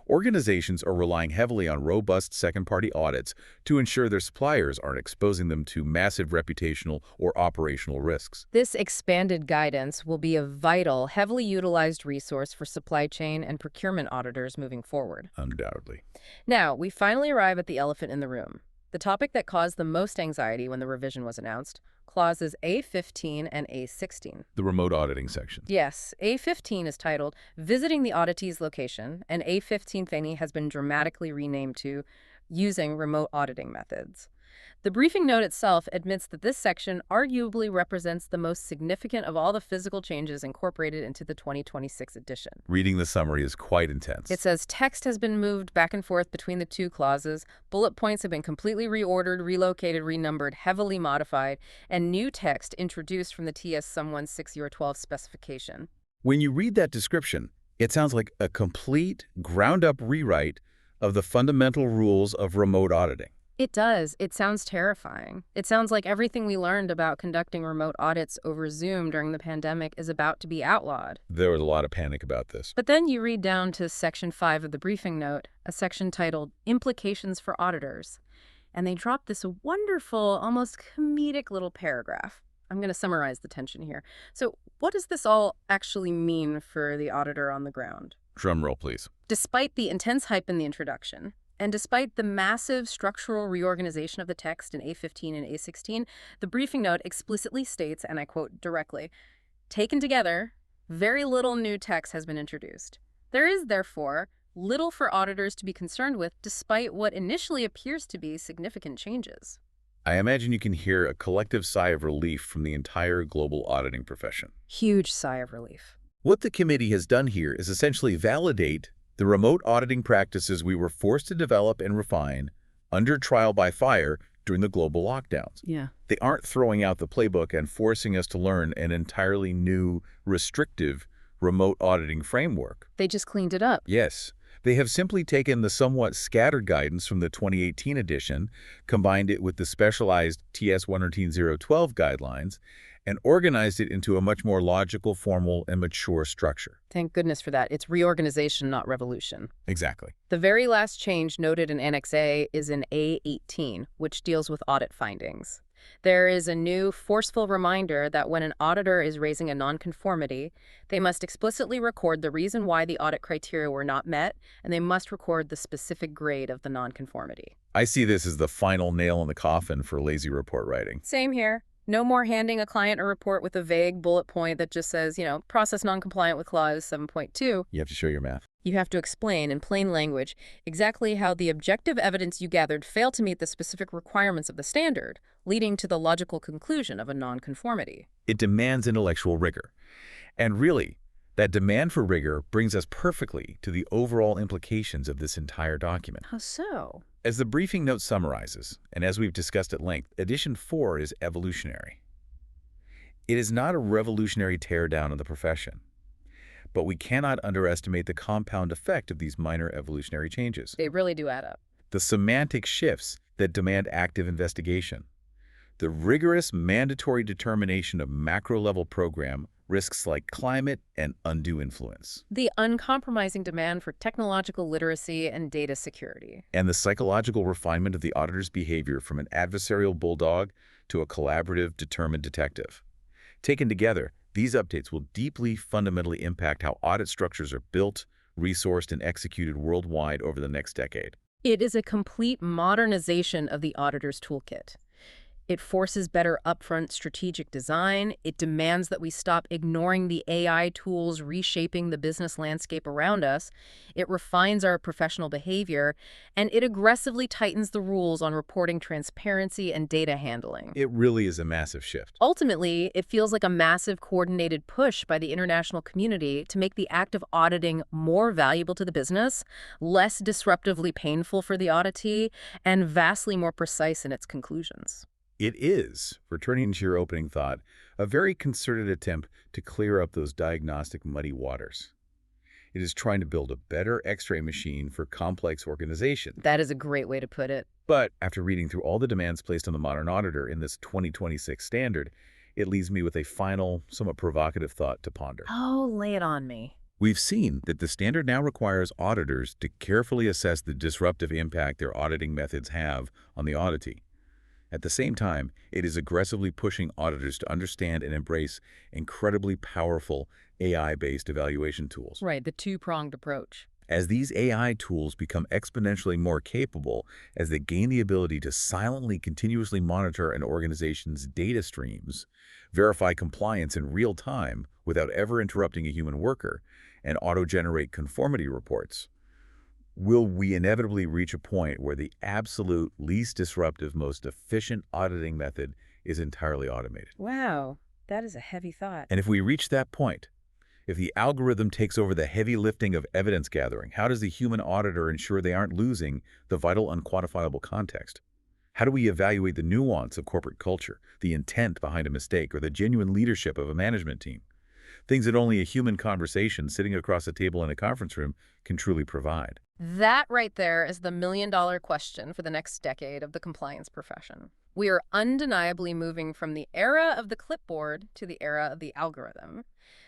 organizations are relying heavily on robust second-party audits to ensure their suppliers aren't exposing them to massive reputational or operational risks. This expanded guidance will be a vital, heavily utilized resource for supply chain and procurement auditors moving forward. Undoubtedly. Now, we finally arrive at the elephant in the room. The topic that caused the most anxiety when the revision was announced, clauses A15 and A16. The remote auditing section. Yes, A15 is titled Visiting the Auditee's Location, and A15 has been dramatically renamed to Using Remote Auditing Methods. The briefing note itself admits that this section arguably represents the most significant of all the physical changes incorporated into the 2026 edition. Reading the summary is quite intense. It says text has been moved back and forth between the two clauses, bullet points have been completely reordered, relocated, renumbered, heavily modified, and new text introduced from the TS-16012 specification. When you read that description, it sounds like a complete, ground-up rewrite of the fundamental rules of remote auditing. It does. It sounds terrifying. It sounds like everything we learned about conducting remote audits over Zoom during the pandemic is about to be outlawed. There was a lot of panic about this. But then you read down to Section 5 of the briefing note, a section titled Implications for Auditors, and they drop this wonderful, almost comedic little paragraph. I'm going to summarize the tension here. So what does this all actually mean for the auditor on the ground? Drum roll, please. Despite the intense hype in the introduction, and despite the massive structural reorganization of the text in A15 and A16, the briefing note explicitly states, and I quote directly, "Taken together, very little new text has been introduced. There is, therefore, little for auditors to be concerned with despite what initially appears to be significant changes." I imagine you can hear a collective sigh of relief from the entire global auditing profession. Huge sigh of relief. What the committee has done here is essentially validate the remote auditing practices we were forced to develop and refine under trial by fire during the global lockdowns. Yeah. They aren't throwing out the playbook and forcing us to learn an entirely new, restrictive remote auditing framework. They just cleaned it up. Yes. They have simply taken the somewhat scattered guidance from the 2018 edition, combined it with the specialized TS19012 guidelines, and organized it into a much more logical, formal, and mature structure. Thank goodness for that. It's reorganization, not revolution. Exactly. The very last change noted in Annex A is in A18, which deals with audit findings. There is a new forceful reminder that when an auditor is raising a nonconformity, they must explicitly record the reason why the audit criteria were not met, and they must record the specific grade of the nonconformity. I see this as the final nail in the coffin for lazy report writing. Same here. No more handing a client a report with a vague bullet point that just says, process noncompliant with clause 7.2. You have to show your math. You have to explain in plain language exactly how the objective evidence you gathered failed to meet the specific requirements of the standard, leading to the logical conclusion of a nonconformity. It demands intellectual rigor. And really, that demand for rigor brings us perfectly to the overall implications of this entire document. How so? As the briefing note summarizes, and as we've discussed at length, Edition 4 is evolutionary. It is not a revolutionary teardown of the profession, but we cannot underestimate the compound effect of these minor evolutionary changes. They really do add up. The semantic shifts that demand active investigation, the rigorous mandatory determination of macro-level program risks like climate and undue influence, the uncompromising demand for technological literacy and data security, and the psychological refinement of the auditor's behavior from an adversarial bulldog to a collaborative, determined detective. Taken together, these updates will deeply, fundamentally impact how audit structures are built, resourced, and executed worldwide over the next decade. It is a complete modernization of the auditor's toolkit. It forces better upfront strategic design. It demands that we stop ignoring the AI tools reshaping the business landscape around us. It refines our professional behavior, and it aggressively tightens the rules on reporting transparency and data handling. It really is a massive shift. Ultimately, it feels like a massive coordinated push by the international community to make the act of auditing more valuable to the business, less disruptively painful for the auditee, and vastly more precise in its conclusions. It is, returning to your opening thought, a very concerted attempt to clear up those diagnostic muddy waters. It is trying to build a better X-ray machine for complex organizations. That is a great way to put it. But after reading through all the demands placed on the modern auditor in this 2026 standard, it leaves me with a final, somewhat provocative thought to ponder. Oh, lay it on me. We've seen that the standard now requires auditors to carefully assess the disruptive impact their auditing methods have on the auditee. At the same time, it is aggressively pushing auditors to understand and embrace incredibly powerful AI-based evaluation tools. Right, the two-pronged approach. As these AI tools become exponentially more capable, as they gain the ability to silently, continuously monitor an organization's data streams, verify compliance in real time without ever interrupting a human worker, and auto-generate conformity reports, will we inevitably reach a point where the absolute least disruptive, most efficient auditing method is entirely automated? Wow, that is a heavy thought. And if we reach that point, if the algorithm takes over the heavy lifting of evidence gathering, how does the human auditor ensure they aren't losing the vital, unquantifiable context? How do we evaluate the nuance of corporate culture, the intent behind a mistake, or the genuine leadership of a management team? Things that only a human conversation sitting across a table in a conference room can truly provide. That right there is the million-dollar question for the next decade of the compliance profession. We are undeniably moving from the era of the clipboard to the era of the algorithm.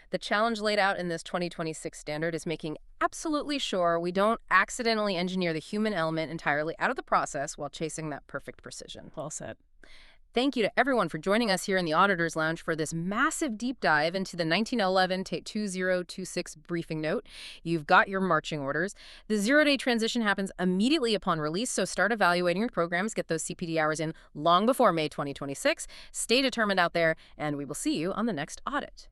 The challenge laid out in this 2026 standard is making absolutely sure we don't accidentally engineer the human element entirely out of the process while chasing that perfect precision. Well said. Thank you to everyone for joining us here in the Auditor's Lounge for this massive deep dive into the 1911 to 2026 briefing note. You've got your marching orders. The zero-day transition happens immediately upon release, so start evaluating your programs. Get those CPD hours in long before May 2026. Stay determined out there, and we will see you on the next audit.